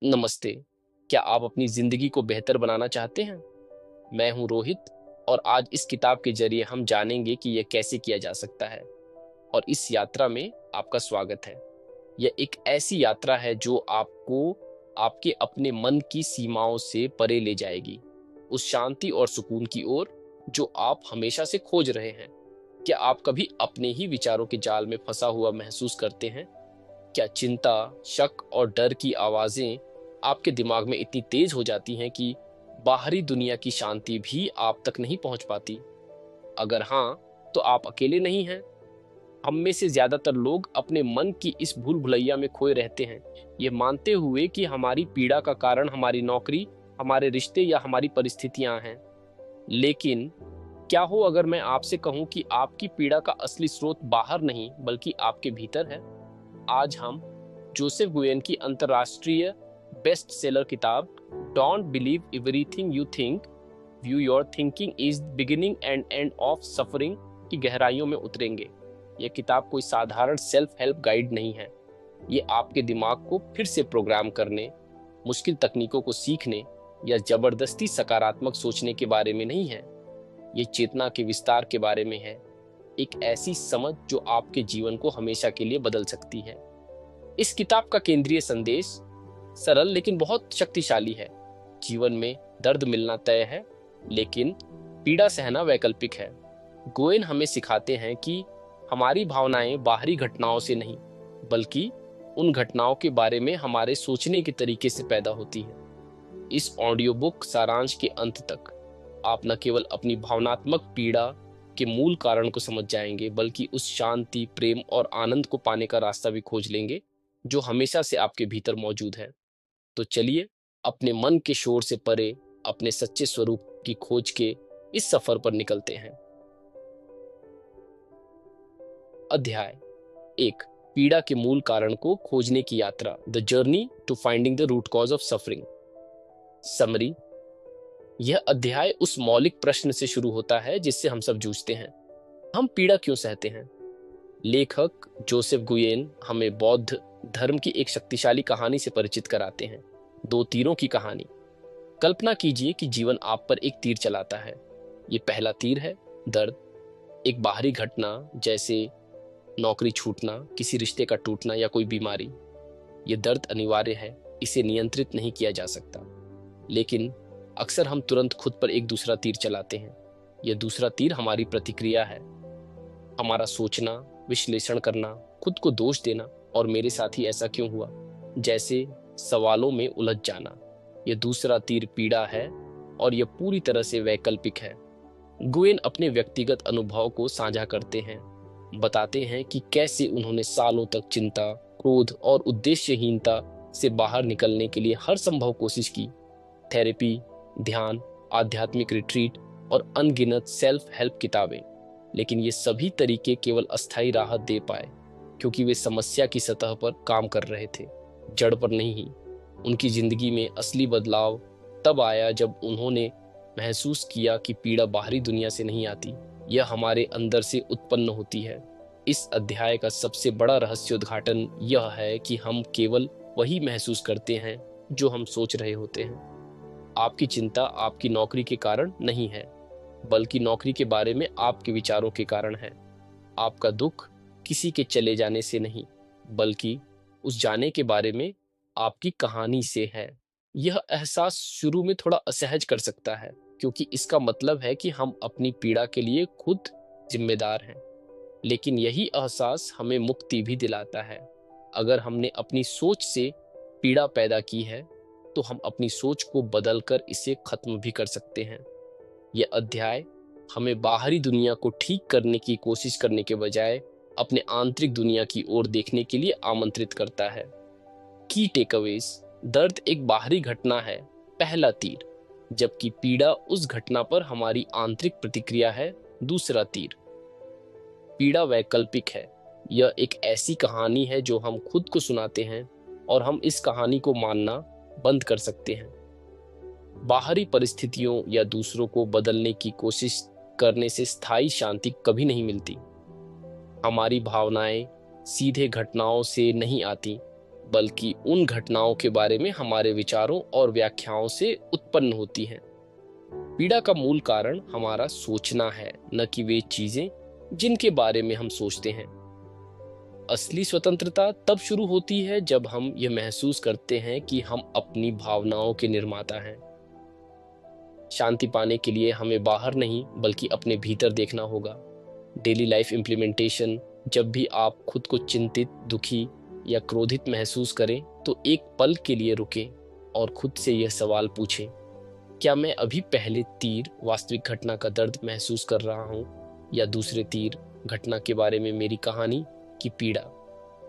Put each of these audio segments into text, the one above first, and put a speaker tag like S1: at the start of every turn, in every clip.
S1: नमस्ते। क्या आप अपनी जिंदगी को बेहतर बनाना चाहते हैं? मैं हूं रोहित और आज इस किताब के जरिए हम जानेंगे कि यह कैसे किया जा सकता है। और इस यात्रा में आपका स्वागत है। यह एक ऐसी यात्रा है जो आपको आपके अपने मन की सीमाओं से परे ले जाएगी, उस शांति और सुकून की ओर जो आप हमेशा से खोज रहे हैं। क्या आप कभी अपने ही विचारों के जाल में फंसा हुआ महसूस करते हैं? क्या चिंता, शक और डर की आवाजें आपके दिमाग में इतनी तेज हो जाती हैं कि बाहरी दुनिया की शांति भी आप तक नहीं पहुंच पाती? अगर हाँ, तो आप अकेले नहीं हैं। हम में से ज्यादातर लोग अपने मन की इस भूल भुलैया में खोए रहते हैं, ये मानते हुए कि हमारी पीड़ा का कारण हमारी नौकरी, हमारे रिश्ते या हमारी परिस्थितियां हैं। लेकिन क्या हो अगर मैं आपसे कहूं कि आपकी पीड़ा का असली स्रोत बाहर नहीं बल्कि आपके भीतर है? आज हम जोसेफ गुयेन की अंतर्राष्ट्रीय बेस्ट सेलर किताब don't believe everything you think, view your thinking is the beginning and end of suffering की गहराइयों में उतरेंगे। यह किताब कोई साधारण सेल्फ हेल्प गाइड नहीं है। ये आपके दिमाग को फिर से प्रोग्राम करने, मुश्किल तकनीकों को सीखने या जबरदस्ती सकारात्मक सोचने के बारे में नहीं है। ये चेतना के विस्तार के बारे में है, एक ऐसी समझ जो आपके जीवन को हमेशा के लिए बदल सकती है। इस किताब का केंद्रीय संदेश सरल लेकिन बहुत शक्तिशाली है। जीवन में दर्द मिलना तय है, लेकिन पीड़ा सहना वैकल्पिक है। गोएन हमें सिखाते हैं कि हमारी भावनाएं बाहरी घटनाओं से नहीं, बल्कि उन घटनाओं के बारे में हमारे सोचने के तरीके से पैदा होती है। इस ऑडियो बुक सारांश के अंत तक आप न केवल अपनी भावनात्मक पीड़ा के मूल कारण को समझ जाएंगे, बल्कि उस शांति, प्रेम और आनंद को पाने का रास्ता भी खोज लेंगे जो हमेशा से आपके भीतर मौजूद है। तो चलिए, अपने मन के शोर से परे अपने सच्चे स्वरूप की खोज के इस सफर पर निकलते हैं। अध्याय 1, पीड़ा के मूल कारण को खोजने की यात्रा, the journey to finding the root cause of suffering. Summary. यह अध्याय उस मौलिक प्रश्न से शुरू होता है जिससे हम सब जूझते हैं। हम पीड़ा क्यों सहते हैं? लेखक जोसेफ गुयेन हमें बौद्ध धर्म की एक शक्तिशाली कहानी से परिचित कराते हैं, दो तीरों की कहानी। कल्पना कीजिए कि जीवन आप पर एक तीर चलाता है। ये पहला तीर है दर्द, एक बाहरी घटना जैसे नौकरी छूटना, किसी रिश्ते का टूटना या कोई बीमारी। ये दर्द अनिवार्य है, इसे नियंत्रित नहीं किया जा सकता। लेकिन अक्सर हम तुरंत खुद पर एक दूसरा तीर चलाते हैं। यह दूसरा तीर हमारी प्रतिक्रिया है, हमारा सोचना, विश्लेषण करना, खुद को दोष देना और मेरे साथ ही ऐसा क्यों हुआ जैसे सवालों में उलझ जाना। यह दूसरा तीर पीड़ा है और यह पूरी तरह से वैकल्पिक है। गुयेन अपने व्यक्तिगत अनुभव को साझा करते हैं, बताते हैं कि कैसे उन्होंने सालों तक चिंता, क्रोध और उद्देश्यहीनता से बाहर निकलने के लिए हर संभव कोशिश की। थेरेपी, ध्यान, आध्यात्मिक रिट्रीट और अनगिनत सेल्फ हेल्प किताबें। लेकिन ये सभी तरीके केवल अस्थायी राहत दे पाए क्योंकि वे समस्या की सतह पर काम कर रहे थे, जड़ पर नहीं। उनकी जिंदगी में असली बदलाव तब आया जब उन्होंने महसूस किया कि पीड़ा बाहरी दुनिया से नहीं आती, यह हमारे अंदर से उत्पन्न होती है। इस अध्याय का सबसे बड़ा रहस्योद्घाटन यह है कि हम केवल वही महसूस करते हैं जो हम सोच रहे होते हैं। आपकी चिंता आपकी नौकरी के कारण नहीं है, बल्कि नौकरी के बारे में आपके विचारों के कारण है। आपका दुख किसी के चले जाने से नहीं, बल्कि उस जाने के बारे में आपकी कहानी से है। यह एहसास शुरू में थोड़ा असहज कर सकता है, क्योंकि इसका मतलब है कि हम अपनी पीड़ा के लिए खुद जिम्मेदार हैं। लेकिन यही एहसास हमें मुक्ति भी दिलाता है। अगर हमने अपनी सोच से पीड़ा पैदा की है, तो हम अपनी सोच को बदलकर इसे खत्म भी कर सकते हैं। यह अध्याय हमें बाहरी दुनिया को ठीक करने की कोशिश करने के बजाय अपने आंतरिक दुनिया की ओर देखने के लिए आमंत्रित करता है। की टेकअवेज। दर्द एक बाहरी घटना है, पहला तीर, जबकि पीड़ा उस घटना पर हमारी आंतरिक प्रतिक्रिया है, दूसरा तीर। पीड़ा वैकल्पिक है। यह एक ऐसी कहानी है जो हम खुद को सुनाते हैं और हम इस कहानी को मानना बंद कर सकते हैं। बाहरी परिस्थितियों या दूसरों को बदलने की कोशिश करने से स्थायी शांति कभी नहीं मिलती। हमारी भावनाएं सीधे घटनाओं से नहीं आती, बल्कि उन घटनाओं के बारे में हमारे विचारों और व्याख्याओं से उत्पन्न होती हैं। पीड़ा का मूल कारण हमारा सोचना है, न कि वे चीजें जिनके बारे में हम सोचते हैं। असली स्वतंत्रता तब शुरू होती है जब हम यह महसूस करते हैं कि हम अपनी भावनाओं के निर्माता हैं। शांति पाने के लिए हमें बाहर नहीं बल्कि अपने भीतर देखना होगा। डेली लाइफ इम्प्लीमेंटेशन: जब भी आप खुद को चिंतित, दुखी या क्रोधित महसूस करें तो एक पल के लिए रुकें और खुद से यह सवाल पूछें, क्या मैं अभी पहले तीर वास्तविक घटना का दर्द महसूस कर रहा हूं, या दूसरे तीर घटना के बारे में मेरी कहानी की पीड़ा?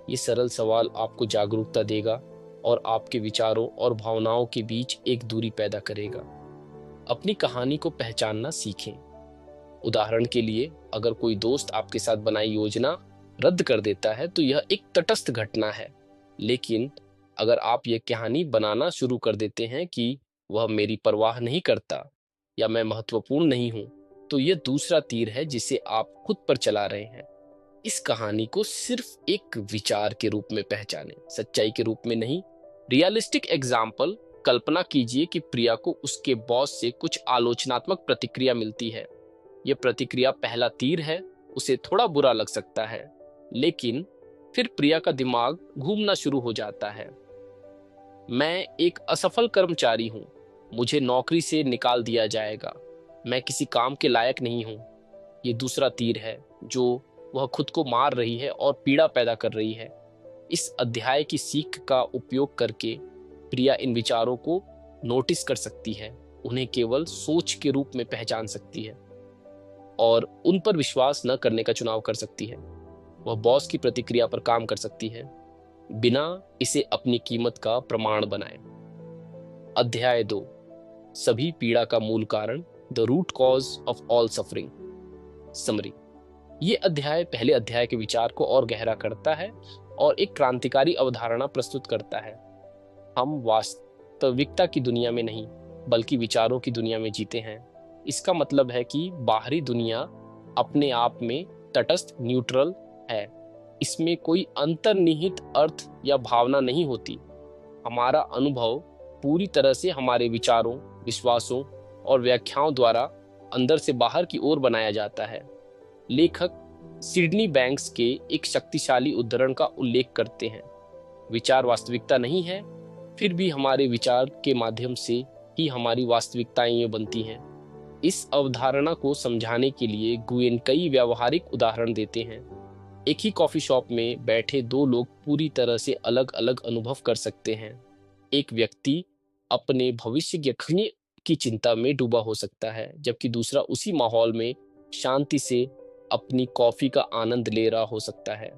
S1: ये सरल सवाल आपको जागरूकता देगा और आपके विचारों और भावनाओं के बीच एक दूरी पैदा करेगा। अपनी कहानी को पहचानना सीखें। उदाहरण के लिए, अगर कोई दोस्त आपके साथ बनाई योजना रद्द कर देता है तो यह एक तटस्थ घटना है। लेकिन अगर आप यह कहानी बनाना शुरू कर देते हैं कि वह मेरी परवाह नहीं करता या मैं महत्वपूर्ण नहीं हूं, तो यह दूसरा तीर है जिसे आप खुद पर चला रहे हैं। इस कहानी को सिर्फ एक विचार के रूप में पहचानें, सच्चाई के रूप में नहीं। रियलिस्टिक एग्जाम्पल: कल्पना कीजिए कि प्रिया को उसके बॉस से कुछ आलोचनात्मक प्रतिक्रिया मिलती है। यह प्रतिक्रिया पहला तीर है। उसे थोड़ा बुरा लग सकता है, लेकिन फिर प्रिया का दिमाग घूमना शुरू हो जाता है। मैं एक असफल कर्मचारी हूं, मुझे नौकरी से निकाल दिया जाएगा, मैं किसी काम के लायक नहीं हूं। ये दूसरा तीर है जो वह खुद को मार रही है और पीड़ा पैदा कर रही है। इस अध्याय की सीख का उपयोग करके प्रिया इन विचारों को नोटिस कर सकती है, उन्हें केवल सोच के रूप में पहचान सकती है और उन पर विश्वास न करने का चुनाव कर सकती है। वह बॉस की प्रतिक्रिया पर काम कर सकती है, बिना इसे अपनी कीमत का प्रमाण बनाए। अध्याय 2: सभी पीड़ा का मूल कारण, the root cause of all suffering. Summary: ये अध्याय पहले अध्याय के विचार को और गहरा करता है और एक क्रांतिकारी अवधारणा प्रस्तुत करता है। हम वास्तविकता की दुनिया में नहीं बल्कि विचारों की दुनिया में जीते हैं। इसका मतलब है कि बाहरी दुनिया अपने आप में तटस्थ, न्यूट्रल है। इसमें कोई अंतर्निहित अर्थ या भावना नहीं होती। हमारा अनुभव पूरी तरह से हमारे विचारों, विश्वासों और व्याख्याओं द्वारा अंदर से बाहर की ओर बनाया जाता है। लेखक सिडनी बैंक्स के एक शक्तिशाली उद्धरण का उल्लेख करते हैं, विचार वास्तविकता नहीं है, फिर भी हमारे विचार के माध्यम से ही हमारी वास्तविकताएं बनती हैं। इस अवधारणा को समझाने के लिए गुयेन कई व्यावहारिक उदाहरण देते हैं। एक ही कॉफी शॉप में बैठे दो लोग पूरी तरह से अलग अलग अनुभव कर सकते हैं। एक व्यक्ति अपने भविष्य की चिंता में डूबा हो सकता है, जबकि दूसरा उसी माहौल में शांति से अपनी कॉफी का आनंद ले रहा हो सकता है।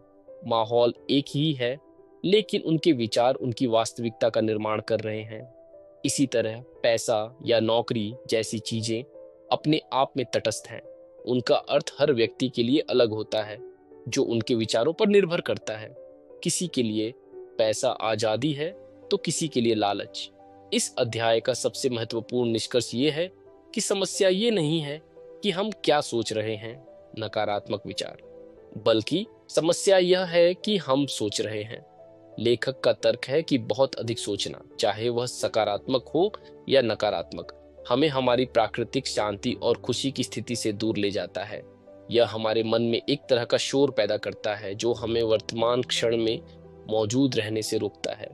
S1: माहौल एक ही है, लेकिन उनके विचार उनकी वास्तविकता का निर्माण कर रहे हैं। इसी तरह पैसा या नौकरी जैसी चीजें अपने आप में तटस्थ हैं। उनका अर्थ हर व्यक्ति के लिए अलग होता है, जो उनके विचारों पर निर्भर करता है। किसी के लिए पैसा आजादी है तो किसी के लिए लालच। इस अध्याय का सबसे महत्वपूर्ण निष्कर्ष ये है कि समस्या ये नहीं है कि हम क्या सोच रहे हैं, नकारात्मक विचार, बल्कि समस्या यह है कि हम सोच रहे हैं। लेखक का तर्क है कि बहुत अधिक सोचना, चाहे वह सकारात्मक हो या नकारात्मक, हमें हमारी प्राकृतिक शांति और खुशी की स्थिति से दूर ले जाता है। यह हमारे मन में एक तरह का शोर पैदा करता है जो हमें वर्तमान क्षण में मौजूद रहने से रोकता है।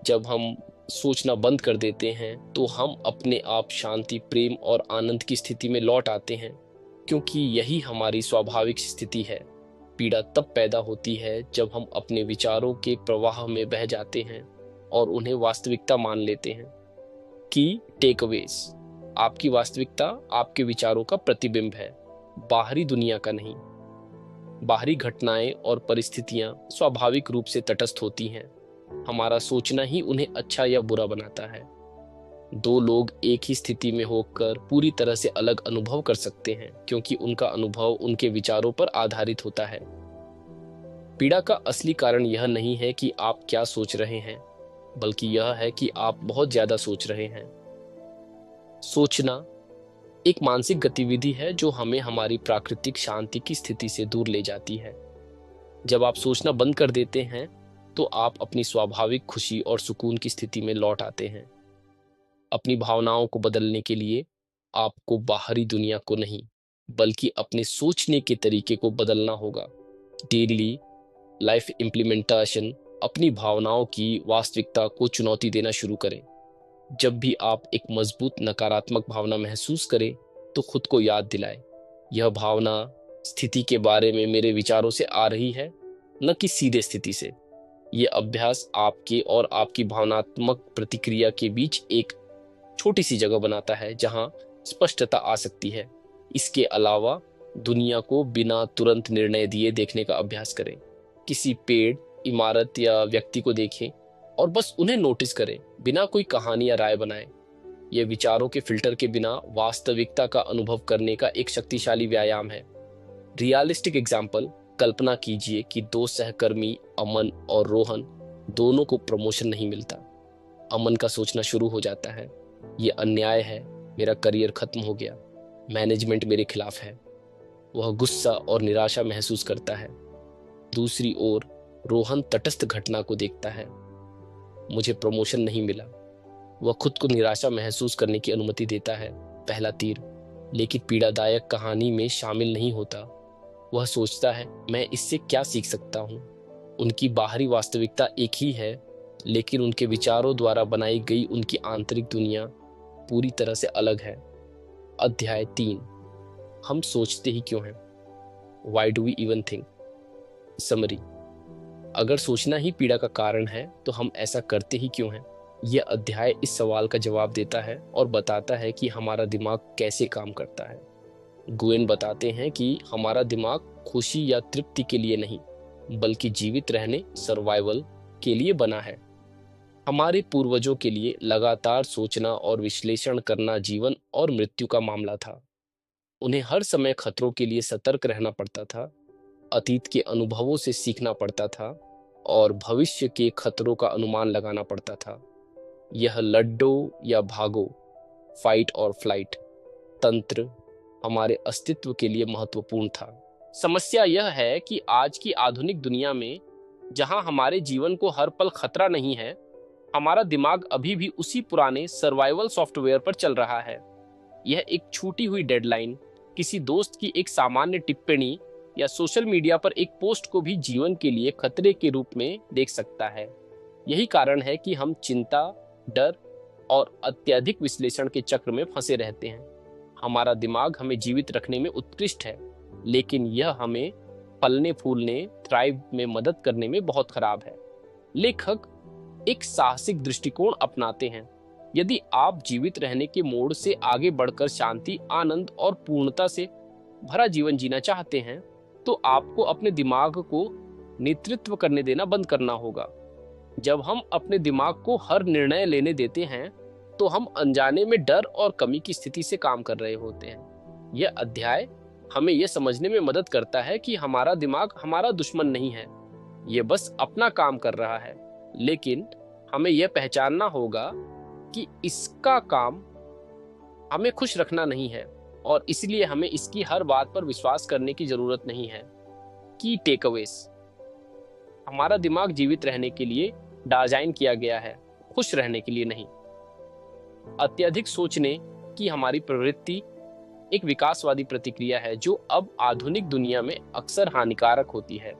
S1: जब हम सोचना बंद कर देते हैं तो हम अपने आप शांति, प्रेम और आनंद की स्थिति में लौट आते हैं, क्योंकि यही हमारी स्वाभाविक स्थिति है। पीड़ा तब पैदा होती है जब हम अपने विचारों के प्रवाह में बह जाते हैं और उन्हें वास्तविकता मान लेते हैं। की टेकअवेज: आपकी वास्तविकता आपके विचारों का प्रतिबिंब है, बाहरी दुनिया का नहीं। बाहरी घटनाएं और परिस्थितियां स्वाभाविक रूप से तटस्थ होती हैं। हमारा सोचना ही उन्हें अच्छा या बुरा बनाता है। दो लोग एक ही स्थिति में होकर पूरी तरह से अलग अनुभव कर सकते हैं, क्योंकि उनका अनुभव उनके विचारों पर आधारित होता है। पीड़ा का असली कारण यह नहीं है कि आप क्या सोच रहे हैं, बल्कि यह है कि आप बहुत ज्यादा सोच रहे हैं। सोचना एक मानसिक गतिविधि है जो हमें हमारी प्राकृतिक शांति की स्थिति से दूर ले जाती है। जब आप सोचना बंद कर देते हैं तो आप अपनी स्वाभाविक खुशी और सुकून की स्थिति में लौट आते हैं। अपनी भावनाओं को बदलने के लिए आपको बाहरी दुनिया को नहीं, बल्कि अपने सोचने के तरीके को बदलना होगा। डेली लाइफ इम्प्लीमेंटेशन अपनी भावनाओं की वास्तविकता को चुनौती देना शुरू करें। जब भी आप एक मजबूत नकारात्मक भावना महसूस करें, तो खुद को याद दिलाएं, यह भावना स्थिति के बारे में मेरे विचारों से आ रही है, न कि सीधे स्थिति से। यह अभ्यास आपके और आपकी भावनात्मक प्रतिक्रिया के बीच एक छोटी सी जगह बनाता है जहां स्पष्टता आ सकती है। इसके अलावा दुनिया को बिना तुरंत निर्णय दिए देखने का अभ्यास करें। किसी पेड़, इमारत या व्यक्ति को देखें और बस उन्हें नोटिस करें, बिना कोई कहानी या राय बनाए। यह विचारों के फिल्टर के बिना वास्तविकता का अनुभव करने का एक शक्तिशाली व्यायाम है। रियलिस्टिक एग्जाम्पल, कल्पना कीजिए कि दो सहकर्मी अमन और रोहन दोनों को प्रमोशन नहीं मिलता। अमन का सोचना शुरू हो जाता है, ये अन्याय है, मेरा करियर खत्म हो गया, मैनेजमेंट मेरे खिलाफ है। वह गुस्सा और निराशा महसूस करता है। दूसरी ओर रोहन तटस्थ घटना को देखता है, मुझे प्रमोशन नहीं मिला। वह खुद को निराशा महसूस करने की अनुमति देता है, पहला तीर, लेकिन पीड़ादायक कहानी में शामिल नहीं होता। वह सोचता है, मैं इससे क्या सीख सकता हूँ। उनकी बाहरी वास्तविकता एक ही है, लेकिन उनके विचारों द्वारा बनाई गई उनकी आंतरिक दुनिया पूरी तरह से अलग है। अध्याय 3, हम सोचते ही क्यों हैं? Why do we even think? Summary, अगर सोचना ही पीड़ा का कारण है, तो हम ऐसा करते ही क्यों हैं? यह अध्याय इस सवाल का जवाब देता है और बताता है कि हमारा दिमाग कैसे काम करता है। गुएन बताते हैं कि हमारा दिमाग खुशी या तृप्ति के लिए नहीं, बल्कि जीवित रहने, सर्वाइवल के लिए बना है। हमारे पूर्वजों के लिए लगातार सोचना और विश्लेषण करना जीवन और मृत्यु का मामला था। उन्हें हर समय खतरों के लिए सतर्क रहना पड़ता था, अतीत के अनुभवों से सीखना पड़ता था और भविष्य के खतरों का अनुमान लगाना पड़ता था। यह लड्डो या भागो, फाइट और फ्लाइट तंत्र हमारे अस्तित्व के लिए महत्वपूर्ण था। समस्या यह है कि आज की आधुनिक दुनिया में, जहां हमारे जीवन को हर पल खतरा नहीं है, हमारा दिमाग अभी भी उसी पुराने सर्वाइवल सॉफ्टवेयर पर चल रहा है। यह एक छूटी हुई डेडलाइन, किसी दोस्त की एक सामान्य टिप्पणी या सोशल मीडिया पर एक पोस्ट को भी जीवन के लिए खतरे के रूप में देख सकता है। यही कारण है कि हम चिंता, डर और अत्यधिक विश्लेषण के चक्र में फंसे रहते हैं। हमारा दिमाग हमें जीवित रखने में उत्कृष्ट है, लेकिन यह हमें फलने फूलने, थ्राइव में मदद करने में बहुत खराब है। लेखक एक साहसिक दृष्टिकोण अपनाते हैं। यदि आप जीवित रहने के मोड़ से आगे बढ़कर शांति, आनंद और पूर्णता से भरा जीवन जीना चाहते हैं, तो आपको अपने दिमाग को नेतृत्व करने देना बंद करना होगा। जब हम अपने दिमाग को हर निर्णय लेने देते हैं, तो हम अनजाने में डर और कमी की स्थिति से काम कर रहे होते हैं। यह अध्याय हमें यह समझने में मदद करता है कि हमारा दिमाग हमारा दुश्मन नहीं है, यह बस अपना काम कर रहा है। लेकिन हमें यह पहचानना होगा कि इसका काम हमें खुश रखना नहीं है, और इसलिए हमें इसकी हर बात पर विश्वास करने की जरूरत नहीं है। की टेकअवेज, हमारा दिमाग जीवित रहने के लिए डिजाइन किया गया है, खुश रहने के लिए नहीं। अत्यधिक सोचने की हमारी प्रवृत्ति एक विकासवादी प्रतिक्रिया है जो अब आधुनिक दुनिया में अक्सर हानिकारक होती है।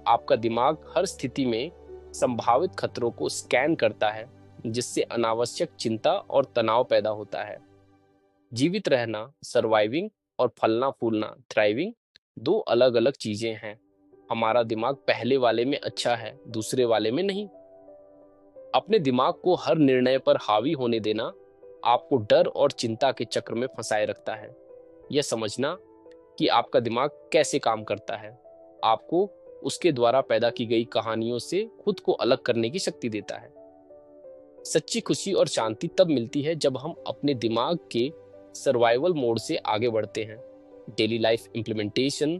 S1: आपका दिमाग हर स्थिति में संभावित खतरों को स्कैन करता है, जिससे अनावश्यक चिंता और तनाव पैदा होता है। जीवित रहना, सर्वाइविंग, और फलना फूलना, थ्राइविंग, दो अलग अलग चीजें हैं। हमारा दिमाग पहले वाले में अच्छा है, दूसरे वाले में नहीं। अपने दिमाग को हर निर्णय पर हावी होने देना आपको डर और चिंता के चक्र में फंसाए रखता है। यह समझना कि आपका दिमाग कैसे काम करता है, आपको उसके द्वारा पैदा की गई कहानियों से खुद को अलग करने की शक्ति देता है। सच्ची खुशी और शांति तब मिलती है जब हम अपने दिमाग के सर्वाइवल मोड से आगे बढ़ते हैं। डेली लाइफ इम्प्लीमेंटेशन,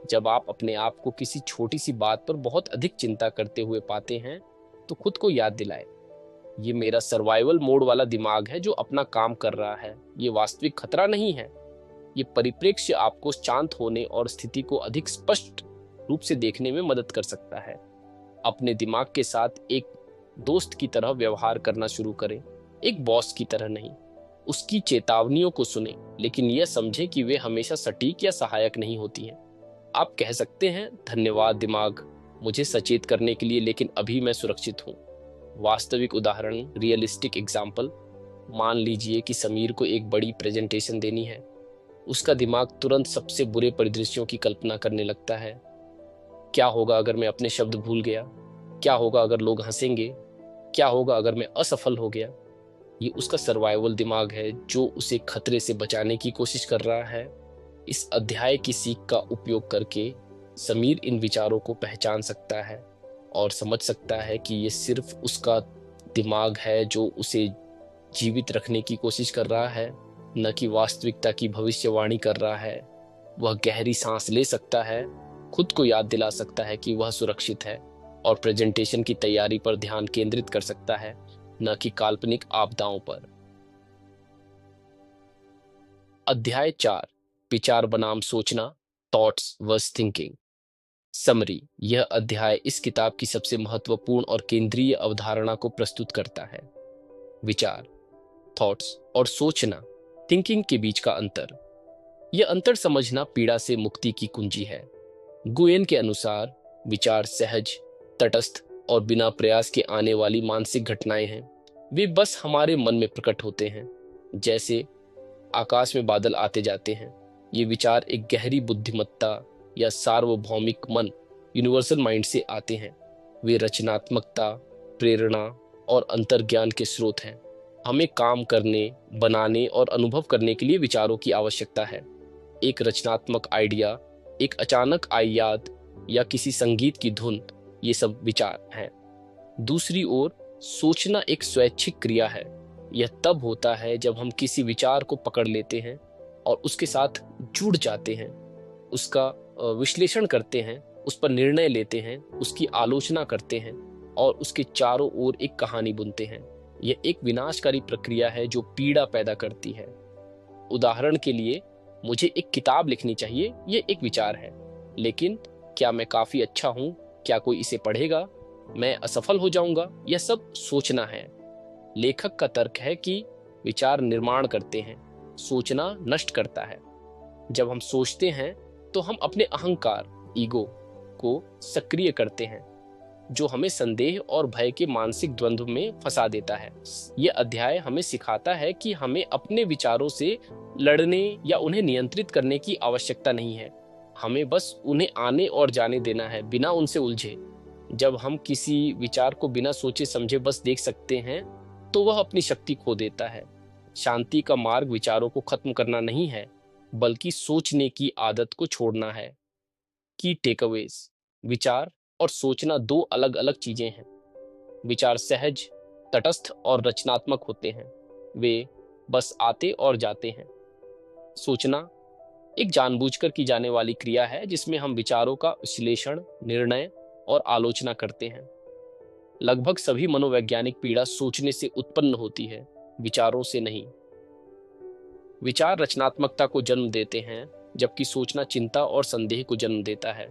S1: जब आप अपने आप को किसी छोटी सी बात पर बहुत अधिक चिंता करते हुए पाते हैं, तो खुद को याद दिलाए, ये मेरा सर्वाइवल मोड वाला दिमाग है जो अपना काम कर रहा है, ये वास्तविक खतरा नहीं है। ये परिप्रेक्ष्य आपको शांत होने और स्थिति को अधिक स्पष्ट रूप से देखने में मदद कर सकता है। अपने दिमाग के साथ एक दोस्त की तरह व्यवहार करना शुरू करें, एक बॉस की तरह नहीं। उसकी चेतावनियों को सुने, लेकिन यह समझे कि वे हमेशा सटीक या सहायक नहीं होती हैं। आप कह सकते हैं, धन्यवाद दिमाग, मुझे सचेत करने के लिए, लेकिन अभी मैं सुरक्षित हूँ। वास्तविक उदाहरण, रियलिस्टिक एग्जाम्पल। मान लीजिए कि समीर को एक बड़ी प्रेजेंटेशन देनी है। उसका दिमाग तुरंत सबसे बुरे परिदृश्यों की कल्पना करने लगता है। क्या होगा अगर मैं अपने शब्द भूल गया? क्या होगा अगर लोग हंसेंगे? क्या होगा अगर मैं असफल हो गया? ये उसका सर्वाइवल दिमाग है जो उसे खतरे से बचाने की कोशिश कर रहा है। इस अध्याय की सीख का उपयोग करके समीर इन विचारों को पहचान सकता है और समझ सकता है कि ये सिर्फ उसका दिमाग है जो उसे जीवित रखने की कोशिश कर रहा है, न कि वास्तविकता की भविष्यवाणी कर रहा है। वह गहरी सांस ले सकता है, खुद को याद दिला सकता है कि वह सुरक्षित है और प्रेजेंटेशन की तैयारी पर ध्यान केंद्रित कर सकता है, न कि काल्पनिक आपदाओं पर। अध्याय 4, विचार बनाम सोचना, थॉट्स वर्स थिंकिंग। समरी, यह अध्याय इस किताब की सबसे महत्वपूर्ण और केंद्रीय अवधारणा को प्रस्तुत करता है। विचार, थॉट्स और सोचना, थिंकिंग के बीच का अंतर। यह अंतर समझना पीड़ा से मुक्ति की कुंजी है। गुयेन के अनुसार विचार सहज, तटस्थ और बिना प्रयास के आने वाली मानसिक घटनाएं हैं। वे बस हमारे मन में प्रकट होते हैं, जैसे आकाश में बादल आते जाते हैं। ये विचार एक गहरी बुद्धिमत्ता या सार्वभौमिक मन, यूनिवर्सल माइंड से आते हैं। वे रचनात्मकता, प्रेरणा और अंतर्ज्ञान के स्रोत हैं। हमें काम करने, बनाने और अनुभव करने के लिए विचारों की आवश्यकता है। एक रचनात्मक आइडिया, एक अचानक आई याद या किसी संगीत की धुन, ये सब विचार हैं। दूसरी ओर, सोचना एक स्वैच्छिक क्रिया है। यह तब होता है जब हम किसी विचार को पकड़ लेते हैं और उसके साथ जुड़ जाते हैं, उसका विश्लेषण करते हैं, उस पर निर्णय लेते हैं, उसकी आलोचना करते हैं और उसके चारों ओर एक कहानी बुनते हैं। यह एक विनाशकारी प्रक्रिया है जो पीड़ा पैदा करती है। उदाहरण के लिए, मुझे एक किताब लिखनी चाहिए, ये एक विचार है। लेकिन क्या मैं काफी अच्छा हूं? क्या कोई इसे पढ़ेगा? मैं असफल हो जाऊंगा? यह सब सोचना है। लेखक का तर्क है कि विचार निर्माण करते हैं, सोचना नष्ट करता है। जब हम सोचते हैं तो हम अपने अहंकार, ईगो को सक्रिय करते हैं, जो हमें संदेह और भय के मानसिक द्वंद्व में फंसा देता है। यह अध्याय हमें सिखाता है कि हमें अपने विचारों से लड़ने या उन्हें नियंत्रित करने की आवश्यकता नहीं है। हमें बस उन्हें आने और जाने देना है, बिना उनसे उलझे। जब हम किसी विचार को बिना सोचे समझे बस देख सकते हैं, तो वह अपनी शक्ति खो देता है। शांति का मार्ग विचारों को खत्म करना नहीं है, बल्कि सोचने की आदत को छोड़ना है। की टेकअवेज, विचार और सोचना दो अलग अलग चीजें हैं। विचार सहज, तटस्थ और रचनात्मक होते हैं। वे बस आते और जाते हैं। सोचना एक जानबूझकर की जाने वाली क्रिया है जिसमें हम विचारों का विश्लेषण, निर्णय और आलोचना करते हैं। लगभग सभी मनोवैज्ञानिक पीड़ा सोचने से उत्पन्न होती है, विचारों से नहीं। विचार रचनात्मकता को जन्म देते हैं, जबकि सोचना चिंता और संदेह को जन्म देता है।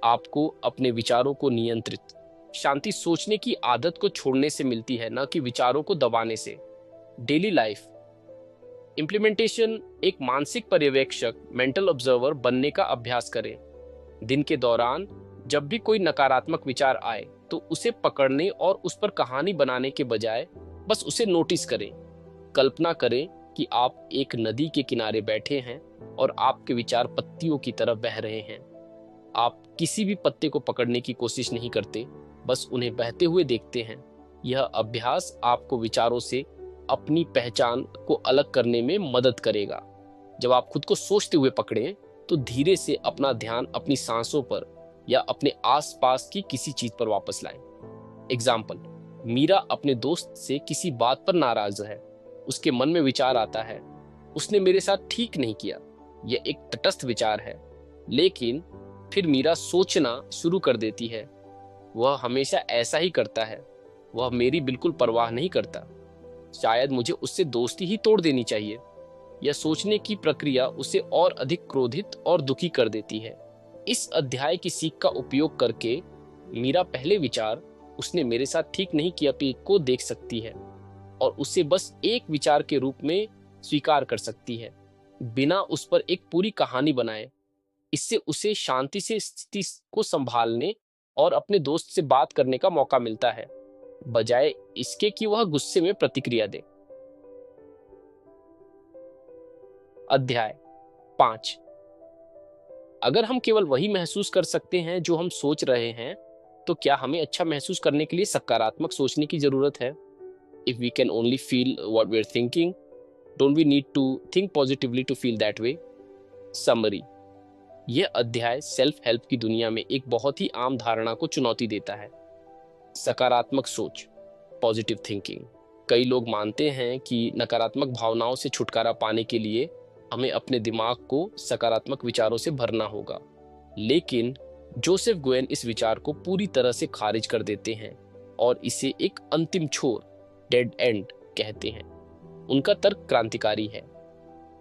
S1: आपको अपने विचारों को नियंत्रित, शांति सोचने की आदत को छोड़ने से मिलती है, न कि विचारों को दबाने से। डेली लाइफ इम्प्लीमेंटेशन, एक मानसिक पर्यवेक्षक, मेंटल ऑब्जर्वर बनने का अभ्यास करें। दिन के दौरान जब भी कोई नकारात्मक विचार आए तो उसे पकड़ने और उस पर कहानी बनाने के बजाय बस उसे नोटिस करें। कल्पना करें कि आप एक नदी के किनारे बैठे हैं और आपके विचार पत्तियों की तरह बह रहे हैं। आप किसी भी पत्ते को पकड़ने की कोशिश नहीं करते, बस उन्हें बहते हुए देखते हैं। यह अभ्यास आपको विचारों से अपनी पहचान को अलग करने में मदद करेगा। जब आप खुद को सोचते हुए पकड़ें, तो धीरे से अपना ध्यान अपनी सांसों पर या अपने आसपास की किसी चीज पर वापस लाएं। एग्जाम्पल, मीरा अपने दोस्त से किसी बात पर नाराज है। उसके मन में विचार आता है, उसने मेरे साथ ठीक नहीं किया। यह एक तटस्थ विचार है, लेकिन फिर मीरा सोचना शुरू कर देती है, वह हमेशा ऐसा ही करता है, वह मेरी बिल्कुल परवाह नहीं करता, शायद मुझे उससे दोस्ती ही तोड़ देनी चाहिए। यह सोचने की प्रक्रिया उसे और अधिक क्रोधित और दुखी कर देती है। इस अध्याय की सीख का उपयोग करके मेरा पहले विचार उसने मेरे साथ ठीक नहीं किया को देख सकती है और उसे बस एक विचार के रूप में स्वीकार कर सकती है, बिना उस पर एक पूरी कहानी बनाए। इससे उसे शांति से स्थिति को संभालने और अपने दोस्त से बात करने का मौका मिलता है, बजाय इसके कि वह गुस्से में प्रतिक्रिया दे। अध्याय 5। अगर हम केवल वही महसूस कर सकते हैं जो हम सोच रहे हैं, तो क्या हमें अच्छा महसूस करने के लिए सकारात्मक सोचने की जरूरत है? If we can only feel what we're thinking, don't we need to think positively to feel that way? Summary: यह अध्याय सेल्फ हेल्प की दुनिया में एक बहुत ही आम धारणा को चुनौती देता है। सकारात्मक सोच, पॉजिटिव थिंकिंग। कई लोग मानते हैं कि नकारात्मक भावनाओं से छुटकारा पाने के लिए हमें अपने दिमाग को सकारात्मक विचारों से भरना होगा, लेकिन जोसेफ गुएन इस विचार को पूरी तरह से खारिज कर देते हैं और इसे एक अंतिम छोर, डेड एंड, कहते हैं। उनका तर्क क्रांतिकारी है।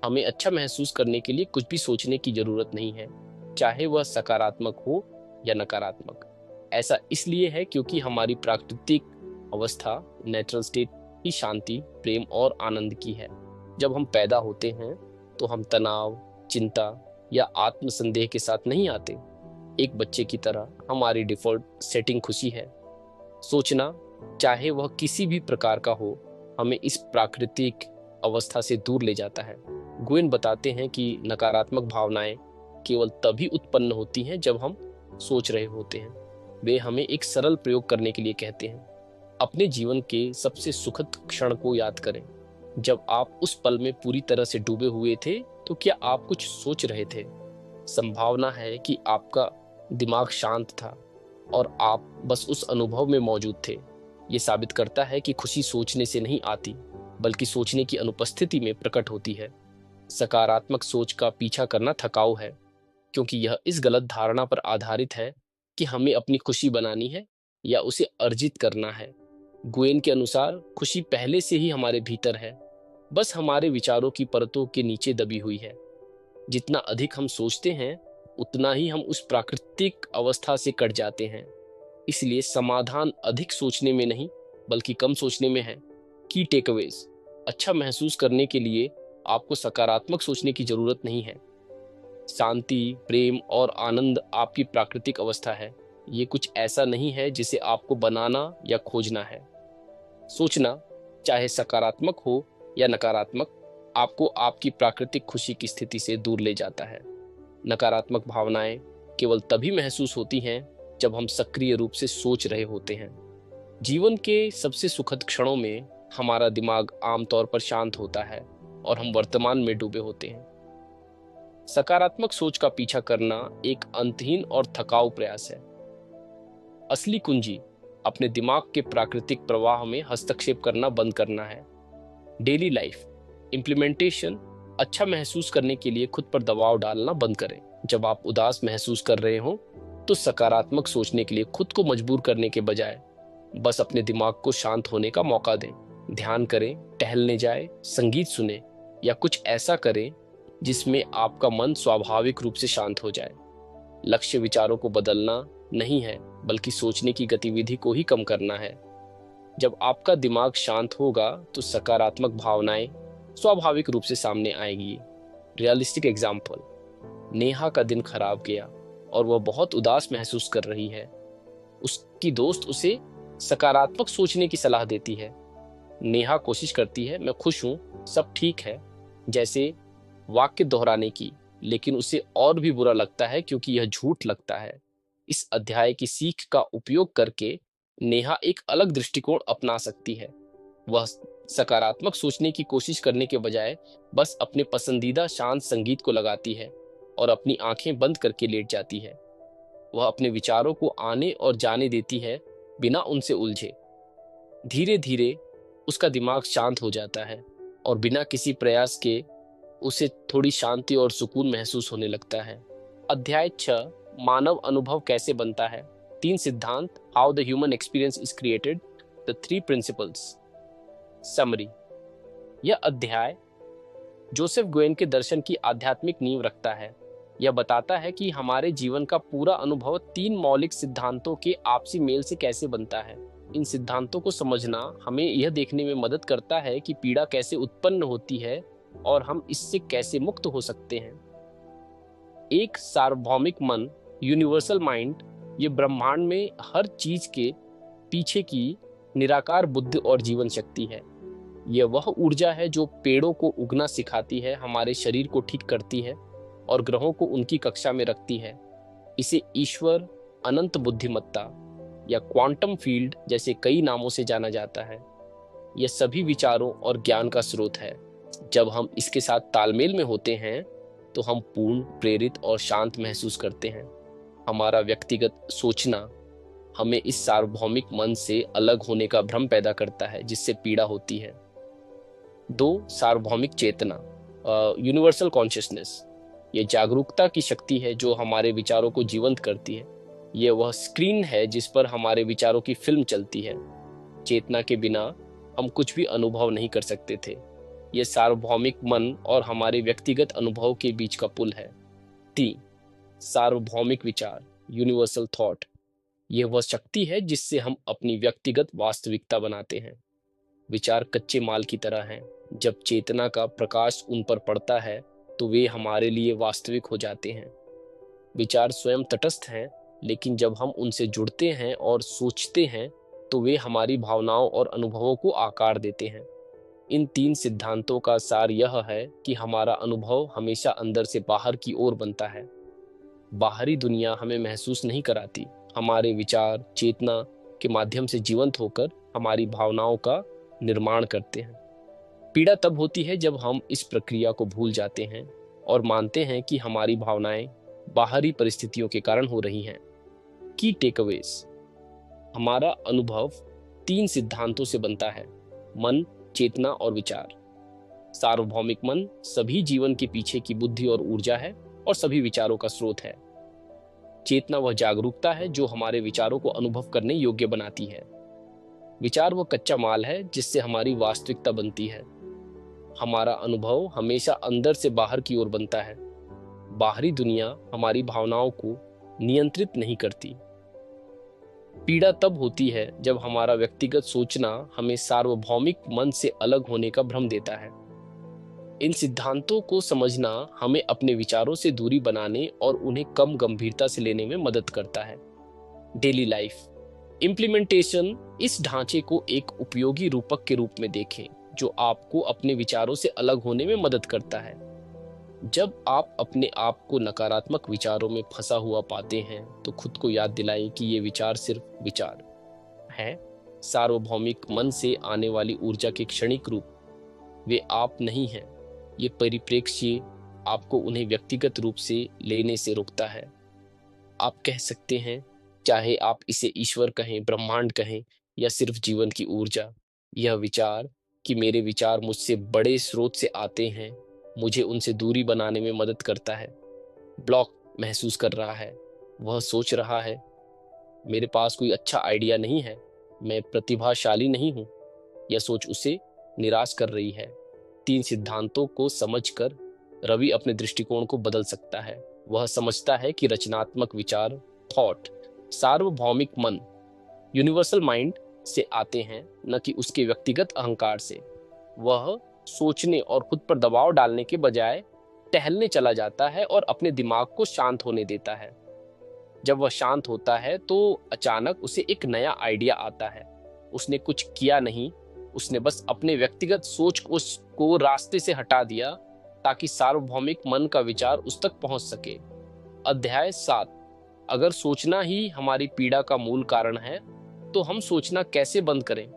S1: हमें अच्छा महसूस करने के लिए कुछ भी सोचने की जरूरत नहीं है, चाहे वह सकारात्मक हो या नकारात्मक। ऐसा इसलिए है क्योंकि हमारी प्राकृतिक अवस्था, नेचुरल स्टेट, ही शांति, प्रेम और आनंद की है। जब हम पैदा होते हैं तो हम तनाव, चिंता या आत्मसंदेह के साथ नहीं आते। एक बच्चे की तरह हमारी डिफॉल्ट सेटिंग खुशी है। सोचना, चाहे वह किसी भी प्रकार का हो, हमें इस प्राकृतिक अवस्था से दूर ले जाता है। गुएन बताते हैं कि नकारात्मक भावनाएं केवल तभी उत्पन्न होती हैं जब हम सोच रहे होते हैं। वे हमें एक सरल प्रयोग करने के लिए कहते हैं। अपने जीवन के सबसे सुखद क्षण को याद करें। जब आप उस पल में पूरी तरह से डूबे हुए थे, तो क्या आप कुछ सोच रहे थे? संभावना है कि आपका दिमाग शांत था और आप बस उस अनुभव में मौजूद थे। ये साबित करता है कि खुशी सोचने से नहीं आती, बल्कि सोचने की अनुपस्थिति में प्रकट होती है। सकारात्मक सोच का पीछा करना थकाऊ है, क्योंकि यह इस गलत धारणा पर आधारित है कि हमें अपनी खुशी बनानी है या उसे अर्जित करना है। गुएन के अनुसार खुशी पहले से ही हमारे भीतर है, बस हमारे विचारों की परतों के नीचे दबी हुई है। जितना अधिक हम सोचते हैं, उतना ही हम उस प्राकृतिक अवस्था से कट जाते हैं। इसलिए समाधान अधिक सोचने में नहीं, बल्कि कम सोचने में है। की टेकअवेज: अच्छा महसूस करने के लिए आपको सकारात्मक सोचने की जरूरत नहीं है। शांति, प्रेम और आनंद आपकी प्राकृतिक अवस्था है। ये कुछ ऐसा नहीं है जिसे आपको बनाना या खोजना है। सोचना, चाहे सकारात्मक हो या नकारात्मक, आपको आपकी प्राकृतिक खुशी की स्थिति से दूर ले जाता है। नकारात्मक भावनाएं केवल तभी महसूस होती हैं जब हम सक्रिय रूप से सोच रहे होते हैं। जीवन के सबसे सुखद क्षणों में हमारा दिमाग आमतौर पर शांत होता है और हम वर्तमान में डूबे होते हैं। सकारात्मक सोच का पीछा करना एक अंतहीन और थकाऊ प्रयास है। असली कुंजी अपने दिमाग के प्राकृतिक प्रवाह में हस्तक्षेप करना बंद करना है। डेली लाइफ इम्प्लीमेंटेशन: अच्छा महसूस करने के लिए खुद पर दबाव डालना बंद करें। जब आप उदास महसूस कर रहे हो, तो सकारात्मक सोचने के लिए खुद को मजबूर करने के बजाय बस अपने दिमाग को शांत होने का मौका दें। ध्यान करें, टहलने जाएं, संगीत सुने या कुछ ऐसा करें जिसमें आपका मन स्वाभाविक रूप से शांत हो जाए। लक्ष्य विचारों को बदलना नहीं है, बल्कि सोचने की गतिविधि को ही कम करना है। जब आपका दिमाग शांत होगा, तो सकारात्मक भावनाएं स्वाभाविक रूप से सामने आएगी। रियलिस्टिक एग्जाम्पल: नेहा का दिन खराब गया और वह बहुत उदास महसूस कर रही है। उसकी दोस्त उसे सकारात्मक सोचने की सलाह देती है। नेहा कोशिश करती है, मैं खुश हूं, सब ठीक है, जैसे वाक्य दोहराने की, लेकिन उसे और भी बुरा लगता है क्योंकि यह झूठ लगता है। इस अध्याय की सीख का उपयोग करके नेहा एक अलग दृष्टिकोण अपना सकती है। वह सकारात्मक सोचने की कोशिश करने के बजाय बस अपने पसंदीदा शांत संगीत को लगाती है और अपनी आंखें बंद करके लेट जाती है। वह अपने विचारों को आने और जाने देती है, बिना उनसे उलझे। धीरे धीरे उसका दिमाग शांत हो जाता है और बिना किसी प्रयास के उसे थोड़ी शांति और सुकून महसूस होने लगता है। अध्याय 6: मानव अनुभव कैसे बनता है। 3 सिद्धांत: how the human experience is created, the 3 principles. Summary: यह अध्याय जोसेफ गुएन के दर्शन की आध्यात्मिक नींव रखता है। यह बताता है कि हमारे जीवन का पूरा अनुभव 3 मौलिक सिद्धांतों के आपसी मेल से कैसे बनता है। इन सिद्धांतों को समझना हमें यह देखने में मदद करता है कि पीड़ा कैसे उत्पन्न होती है और हम इससे कैसे मुक्त हो सकते हैं। एक सार्वभौमिक मन, यूनिवर्सल माइंड, ये ब्रह्मांड में हर चीज के पीछे की निराकार बुद्धि और जीवन शक्ति है। यह वह ऊर्जा है जो पेड़ों को उगना सिखाती है, हमारे शरीर को ठीक करती है और ग्रहों को उनकी कक्षा में रखती है। इसे ईश्वर, अनंत बुद्धिमत्ता या क्वांटम फील्ड जैसे कई नामों से जाना जाता है। यह सभी विचारों और ज्ञान का स्रोत है। जब हम इसके साथ तालमेल में होते हैं तो हम पूर्ण, प्रेरित और शांत महसूस करते हैं। हमारा व्यक्तिगत सोचना हमें इस सार्वभौमिक मन से अलग होने का भ्रम पैदा करता है, जिससे पीड़ा होती है। 2. सार्वभौमिक चेतना, यूनिवर्सल कॉन्शियसनेस। ये जागरूकता की शक्ति है जो हमारे विचारों को जीवंत करती है। यह वह स्क्रीन है जिस पर हमारे विचारों की फिल्म चलती है। चेतना के बिना हम कुछ भी अनुभव नहीं कर सकते थे। यह सार्वभौमिक मन और हमारे व्यक्तिगत अनुभव के बीच का पुल है। 3. सार्वभौमिक विचार, यूनिवर्सल थॉट। यह वह शक्ति है जिससे हम अपनी व्यक्तिगत वास्तविकता बनाते हैं। विचार कच्चे माल की तरह हैं। जब चेतना का प्रकाश उन पर पड़ता है तो वे हमारे लिए वास्तविक हो जाते हैं। विचार स्वयं तटस्थ हैं, लेकिन जब हम उनसे जुड़ते हैं और सोचते हैं तो वे हमारी भावनाओं और अनुभवों को आकार देते हैं। इन 3 सिद्धांतों का सार यह है कि हमारा अनुभव हमेशा अंदर से बाहर की ओर बनता है। बाहरी दुनिया हमें महसूस नहीं कराती। हमारे विचार चेतना के माध्यम से जीवंत होकर हमारी भावनाओं का निर्माण करते हैं। पीड़ा तब होती है जब हम इस प्रक्रिया को भूल जाते हैं और मानते हैं कि हमारी भावनाएं बाहरी परिस्थितियों के कारण हो रही हैं। की टेकअवेज, हमारा अनुभव 3 सिद्धांतों से बनता है: मन, चेतना और विचार। सार्वभौमिक मन सभी जीवन के पीछे की बुद्धि और ऊर्जा है और सभी विचारों का स्रोत है। चेतना वह जागरूकता है जो हमारे विचारों को अनुभव करने योग्य बनाती है। विचार वह कच्चा माल है जिससे हमारी वास्तविकता बनती है। हमारा अनुभव हमेशा अंदर से बाहर की ओर बनता है। बाहरी दुनिया हमारी भावनाओं को नियंत्रित नहीं करती। पीड़ा तब होती है जब हमारा व्यक्तिगत सोचना हमें सार्वभौमिक मन से अलग होने का भ्रम देता है। इन सिद्धांतों को समझना हमें अपने विचारों से दूरी बनाने और उन्हें कम गंभीरता से लेने में मदद करता है। डेली लाइफ इम्प्लीमेंटेशन, इस ढांचे को एक उपयोगी रूपक के रूप में देखें जो आपको अपने विचारों से अलग होने में मदद करता है। जब आप अपने आप को नकारात्मक विचारों में फंसा हुआ पाते हैं तो खुद को याद दिलाएं कि ये विचार सिर्फ विचार हैं। सार्वभौमिक मन से आने वाली ऊर्जा के क्षणिक रूप, वे आप नहीं हैं। ये परिप्रेक्ष्य आपको उन्हें व्यक्तिगत रूप से लेने से रोकता है। आप कह सकते हैं, चाहे आप इसे ईश्वर कहें, ब्रह्मांड कहें या सिर्फ जीवन की ऊर्जा, यह विचार कि मेरे विचार मुझसे बड़े स्रोत से आते हैं मुझे उनसे दूरी बनाने में मदद करता है। ब्लॉक महसूस कर रहा है, वह सोच रहा है मेरे पास कोई अच्छा आइडिया नहीं है, मैं प्रतिभाशाली नहीं हूँ। यह सोच उसे निराश कर रही है। 3 सिद्धांतों को समझकर रवि अपने दृष्टिकोण को बदल सकता है। वह समझता है कि रचनात्मक विचार, थॉट, सार्वभौमिक मन, यूनिवर्सल माइंड से आते हैं, न कि उसके व्यक्तिगत अहंकार से। वह सोचने और खुद पर दबाव डालने के बजाय टहलने चला जाता है और अपने दिमाग को शांत होने देता है। जब वह शांत होता है तो अचानक उसे एक नया आइडिया आता है। उसने कुछ किया नहीं, उसने बस अपने व्यक्तिगत सोच को रास्ते से हटा दिया ताकि सार्वभौमिक मन का विचार उस तक पहुंच सके। अध्याय 7, अगर सोचना ही हमारी पीड़ा का मूल कारण है तो हम सोचना कैसे बंद करें?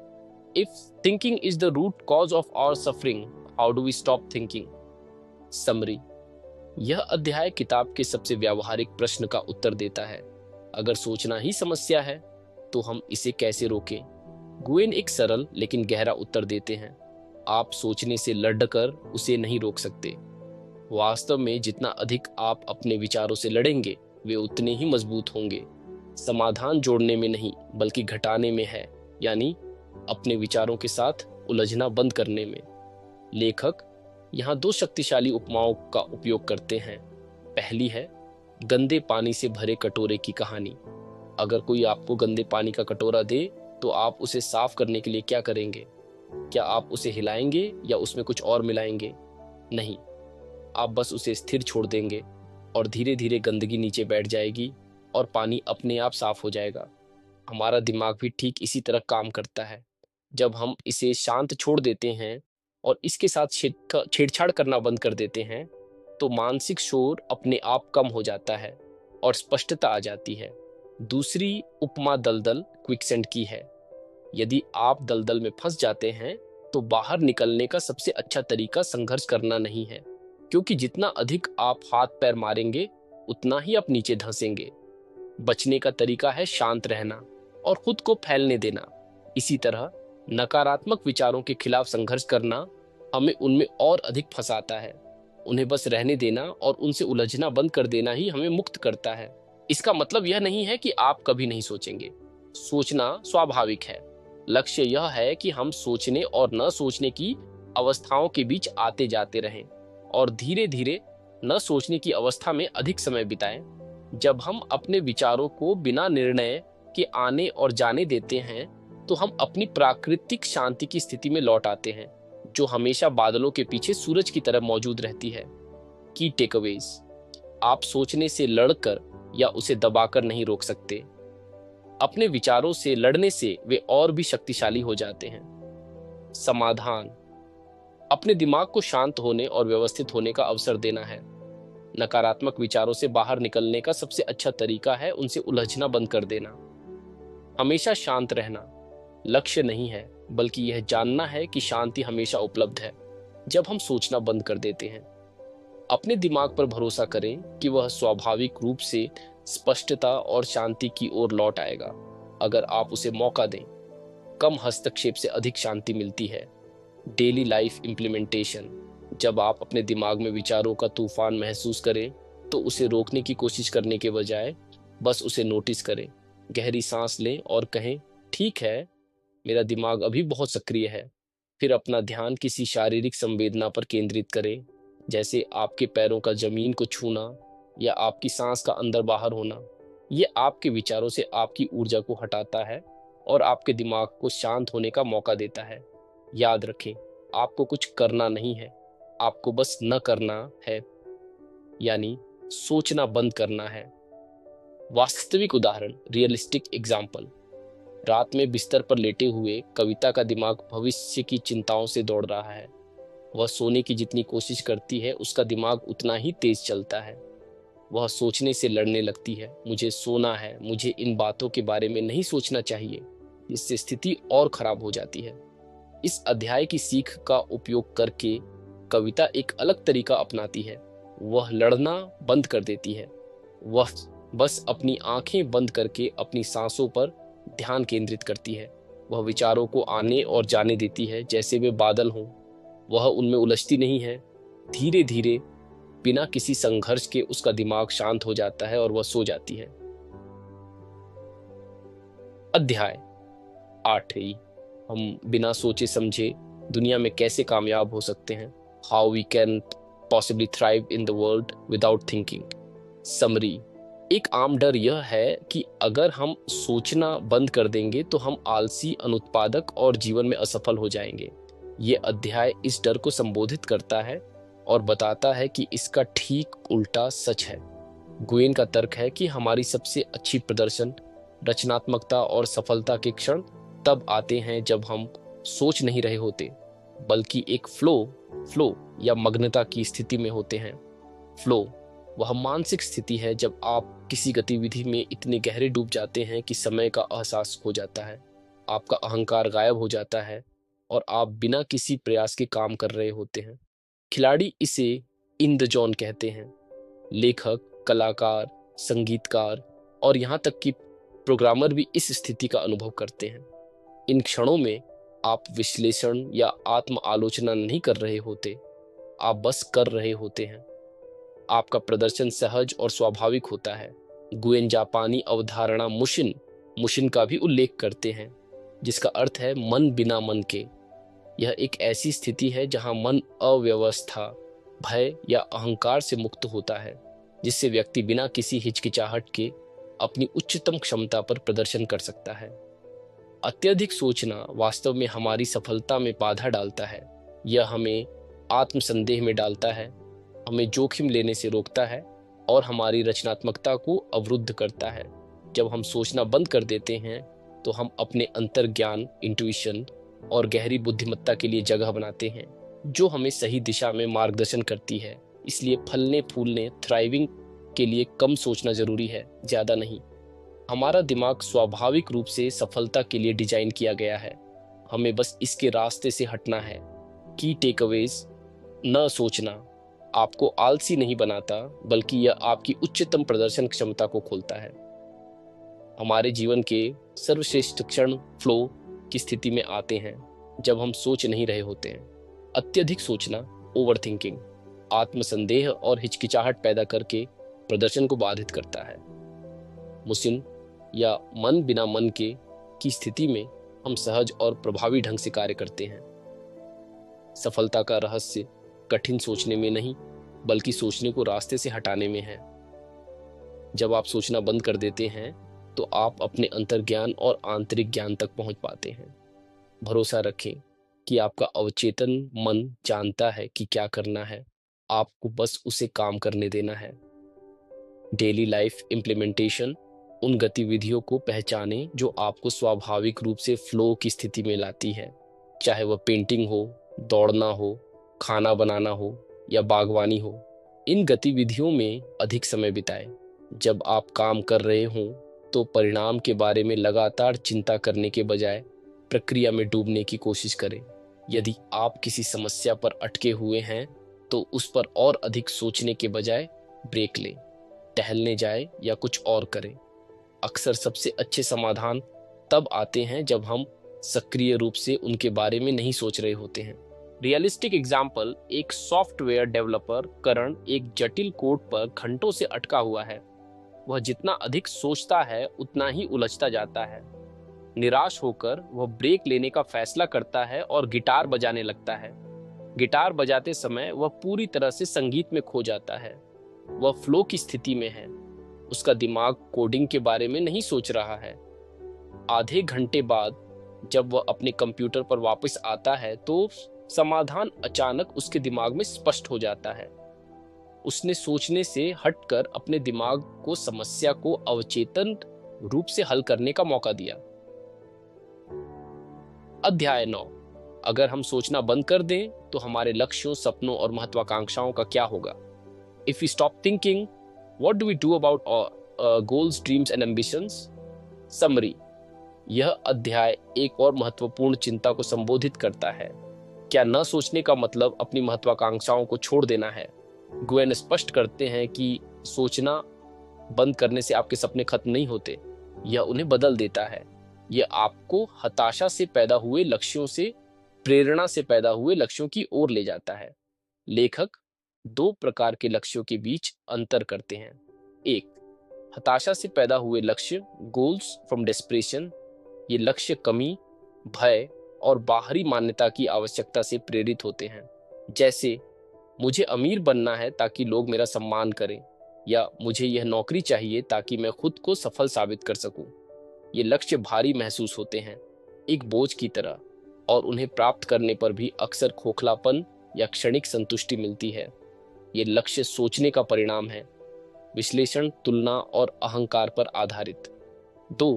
S1: If thinking is the root cause of our suffering, how do we stop thinking? Summary, यह अध्याय किताब के सबसे व्यावहारिक प्रश्न का उत्तर देता है। अगर सोचना ही समस्या है तो हम इसे कैसे रोकें? गुएन एक सरल लेकिन गहरा उत्तर देते हैं। आप सोचने से लड़कर उसे नहीं रोक सकते। वास्तव में जितना अधिक आप अपने विचारों से लड़ेंगे वे उतने ही मजबूत होंगे। समाधान जोड़ने में नहीं बल्कि घटाने में है, यानी अपने विचारों के साथ उलझना बंद करने में। लेखक यहाँ 2 शक्तिशाली उपमाओं का उपयोग करते हैं। पहली है गंदे पानी से भरे कटोरे की कहानी। अगर कोई आपको गंदे पानी का कटोरा दे तो आप उसे साफ करने के लिए क्या करेंगे? क्या आप उसे हिलाएंगे या उसमें कुछ और मिलाएंगे? नहीं, आप बस उसे स्थिर छोड़ देंगे और धीरे धीरे गंदगी नीचे बैठ जाएगी और पानी अपने आप साफ हो जाएगा। हमारा दिमाग भी ठीक इसी तरह काम करता है। जब हम इसे शांत छोड़ देते हैं और इसके साथ छेड़छाड़ करना बंद कर देते हैं तो मानसिक शोर अपने आप कम हो जाता है और स्पष्टता आ जाती है। दूसरी उपमा दलदल क्विकसैंड की है। यदि आप दलदल में फंस जाते हैं तो बाहर निकलने का सबसे अच्छा तरीका संघर्ष करना नहीं है, क्योंकि जितना अधिक आप हाथ पैर मारेंगे उतना ही आप नीचे धंसेंगे। बचने का तरीका है शांत रहना और खुद को फैलने देना। इसी तरह नकारात्मक विचारों के खिलाफ संघर्ष करना हमें उनमें और अधिक फंसाता है। उन्हें बस रहने देना और उनसे उलझना बंद कर देना ही हमें मुक्त करता है। इसका मतलब यह नहीं है कि आप कभी नहीं सोचेंगे। सोचना स्वाभाविक है। लक्ष्य यह है कि हम सोचने और न सोचने की अवस्थाओं के बीच आते जाते रहें और धीरे धीरे न सोचने की अवस्था में अधिक समय बिताएं। जब हम अपने विचारों को बिना निर्णय के आने और जाने देते हैं तो हम अपनी प्राकृतिक शांति की स्थिति में लौट आते हैं, जो हमेशा बादलों के पीछे सूरज की तरह मौजूद रहती है। की टेकअवेज: आप सोचने से लड़कर या उसे दबाकर नहीं रोक सकते। अपने विचारों से लड़ने से वे और भी शक्तिशाली हो जाते हैं। समाधान: अपने दिमाग को शांत होने और व्यवस्थित होने का अवसर देना है। नकारात्मक विचारों से बाहर निकलने का सबसे अच्छा तरीका है उनसे उलझना बंद कर देना। हमेशा शांत रहना लक्ष्य नहीं है, बल्कि यह जानना है कि शांति हमेशा उपलब्ध है जब हम सोचना बंद कर देते हैं। अपने दिमाग पर भरोसा करें कि वह स्वाभाविक रूप से स्पष्टता और शांति की ओर लौट आएगा अगर आप उसे मौका दें। कम हस्तक्षेप से अधिक शांति मिलती है। डेली लाइफ इम्प्लीमेंटेशन: जब आप अपने दिमाग में विचारों का तूफान महसूस करें तो उसे रोकने की कोशिश करने के बजाय बस उसे नोटिस करें। गहरी सांस लें और कहें, ठीक है, मेरा दिमाग अभी बहुत सक्रिय है। फिर अपना ध्यान किसी शारीरिक संवेदना पर केंद्रित करें, जैसे आपके पैरों का जमीन को छूना या आपकी सांस का अंदर बाहर होना। ये आपके विचारों से आपकी ऊर्जा को हटाता है और आपके दिमाग को शांत होने का मौका देता है। याद रखें, आपको कुछ करना नहीं है, आपको बस न करना है, यानी सोचना बंद करना है। वास्तविक उदाहरण, रियलिस्टिक एग्जाम्पल: रात में बिस्तर पर लेटे हुए कविता का दिमाग भविष्य की चिंताओं से दौड़ रहा है। वह सोने की जितनी कोशिश करती है उसका दिमाग उतना ही तेज चलता है। वह सोचने से लड़ने लगती है, मुझे सोना है, मुझे इन बातों के बारे में नहीं सोचना चाहिए। इससे स्थिति और खराब हो जाती है। इस अध्याय की सीख का उपयोग करके कविता एक अलग तरीका अपनाती है। वह लड़ना बंद कर देती है। वह बस अपनी आंखें बंद करके अपनी सांसों पर ध्यान केंद्रित करती है। वह विचारों को आने और जाने देती है जैसे वे बादल हों। वह उनमें उलझती नहीं है। धीरे धीरे बिना किसी संघर्ष के उसका दिमाग शांत हो जाता है और वह सो जाती है। अध्याय 8: हम बिना सोचे समझे दुनिया में कैसे कामयाब हो सकते हैं। How we can possibly thrive in the world without thinking. Summary: एक आम डर यह है कि अगर हम सोचना बंद कर देंगे तो हम आलसी, अनुत्पादक और जीवन में असफल हो जाएंगे। ये अध्याय इस डर को संबोधित करता है और बताता है कि इसका ठीक उल्टा सच है। गुयेन का तर्क है कि हमारी सबसे अच्छी प्रदर्शन, रचनात्मकता और सफलता के क्षण तब आते हैं जब हम सोच नहीं रहे होते, बल्कि एक फ्लो या मग्नता की स्थिति में होते हैं। फ्लो वह मानसिक स्थिति है जब आप किसी गतिविधि में इतने गहरे डूब जाते हैं कि समय का एहसास खो जाता है, आपका अहंकार गायब हो जाता है और आप बिना किसी प्रयास के काम कर रहे होते हैं। खिलाड़ी इसे इन द जोन कहते हैं। लेखक, कलाकार, संगीतकार और यहाँ तक कि प्रोग्रामर भी इस स्थिति का अनुभव करते हैं। इन क्षणों में आप विश्लेषण या आत्म आलोचना नहीं कर रहे होते, आप बस कर रहे होते हैं। आपका प्रदर्शन सहज और स्वाभाविक होता है। गुयेन जापानी अवधारणा मुशिन का भी उल्लेख करते हैं, जिसका अर्थ है मन बिना मन के। यह एक ऐसी स्थिति है जहां मन अव्यवस्था, भय या अहंकार से मुक्त होता है। जिससे व्यक्ति बिना किसी हिचकिचाहट के अपनी उच्चतम क्षमता पर प्रदर्शन कर सकता है। अत्यधिक सोचना वास्तव में हमारी सफलता में बाधा डालता है। यह हमें आत्मसंदेह में डालता है, हमें जोखिम लेने से रोकता है और हमारी रचनात्मकता को अवरुद्ध करता है। जब हम सोचना बंद कर देते हैं तो हम अपने अंतर्ज्ञान, इंट्यूशन और गहरी बुद्धिमत्ता के लिए जगह बनाते हैं, जो हमें सही दिशा में मार्गदर्शन करती है। इसलिए फलने फूलने, थ्राइविंग के लिए कम सोचना जरूरी है, ज्यादा नहीं। हमारा दिमाग स्वाभाविक रूप से सफलता के लिए डिजाइन किया गया है, हमें बस इसके रास्ते से हटना है। की टेकअवेज: न सोचना आपको आलसी नहीं बनाता, बल्कि यह आपकी उच्चतम प्रदर्शन क्षमता को खोलता है। हमारे जीवन के सर्वश्रेष्ठ क्षण फ्लो की स्थिति में आते हैं जब हम सोच नहीं रहे होते हैं। अत्यधिक सोचना, ओवरथिंकिंग, आत्मसंदेह और हिचकिचाहट पैदा करके प्रदर्शन को बाधित करता है। मुसिन या मन बिना मन के की स्थिति में हम सहज और प्रभावी ढंग से कार्य करते हैं। सफलता का रहस्य कठिन सोचने में नहीं, बल्कि सोचने को रास्ते से हटाने में है। जब आप सोचना बंद कर देते हैं तो आप अपने अंतर्ज्ञान और आंतरिक ज्ञान तक पहुंच पाते हैं। भरोसा रखें कि आपका अवचेतन मन जानता है कि क्या करना है, आपको बस उसे काम करने देना है। डेली लाइफ इम्प्लीमेंटेशन: उन गतिविधियों को पहचानें जो आपको स्वाभाविक रूप से फ्लो की स्थिति में लाती है, चाहे वह पेंटिंग हो, दौड़ना हो, खाना बनाना हो या बागवानी हो। इन गतिविधियों में अधिक समय बिताएं। जब आप काम कर रहे हों तो परिणाम के बारे में लगातार चिंता करने के बजाय प्रक्रिया में डूबने की कोशिश करें। यदि आप किसी समस्या पर अटके हुए हैं तो उस पर और अधिक सोचने के बजाय ब्रेक लें, टहलने जाएं या कुछ और करें। अक्सर सबसे अच्छे समाधान तब आते हैं जब हम सक्रिय रूप से उनके बारे में नहीं सोच रहे होते हैं। रियलिस्टिक एग्जाम्पल: एक सॉफ्टवेयर डेवलपर करण एक जटिल कोड पर घंटों से अटका हुआ है। वह जितना अधिक सोचता है उतना ही उलझता जाता है। निराश होकर वह ब्रेक लेने का फैसला करता है और गिटार बजाने लगता है। गिटार बजाते समय वह पूरी तरह से संगीत में खो जाता है। वह फ्लो की स्थिति में है, उसका दिमाग कोडिंग के बारे में नहीं सोच रहा है। आधे घंटे बाद जब वह अपने कंप्यूटर पर वापस आता है तो समाधान अचानक उसके दिमाग में स्पष्ट हो जाता है। उसने सोचने से हटकर अपने दिमाग को समस्या को अवचेतन रूप से हल करने का मौका दिया। अध्याय 9: अगर हम सोचना बंद कर दें तो हमारे लक्ष्यों, सपनों और महत्वाकांक्षाओं का क्या होगा? If we stop thinking, what do we do about our goals, dreams and ambitions? Summary: यह अध्याय एक और महत्वपूर्ण चिंता को संबोधित करता है। क्या न सोचने का मतलब अपनी महत्वाकांक्षाओं को छोड़ देना है? गुएन स्पष्ट करते हैं कि सोचना बंद करने से आपके सपने खत्म नहीं होते, यह उन्हें बदल देता है। यह आपको हताशा से पैदा हुए लक्ष्यों से प्रेरणा से पैदा हुए लक्ष्यों की ओर ले जाता है। लेखक दो प्रकार के लक्ष्यों के बीच अंतर करते हैं। एक, हताशा से पैदा हुए लक्ष्य, गोल्स फ्रॉम डेस्परेशन। ये लक्ष्य कमी, भय और बाहरी मान्यता की आवश्यकता से प्रेरित होते हैं, जैसे मुझे अमीर बनना है ताकि लोग मेरा सम्मान करें, या मुझे यह नौकरी चाहिए ताकि मैं खुद को सफल साबित कर सकूं। ये लक्ष्य भारी महसूस होते हैं, एक बोझ की तरह, और उन्हें प्राप्त करने पर भी अक्सर खोखलापन या क्षणिक संतुष्टि मिलती है। ये लक्ष्य सोचने का परिणाम है, विश्लेषण, तुलना और अहंकार पर आधारित। 2,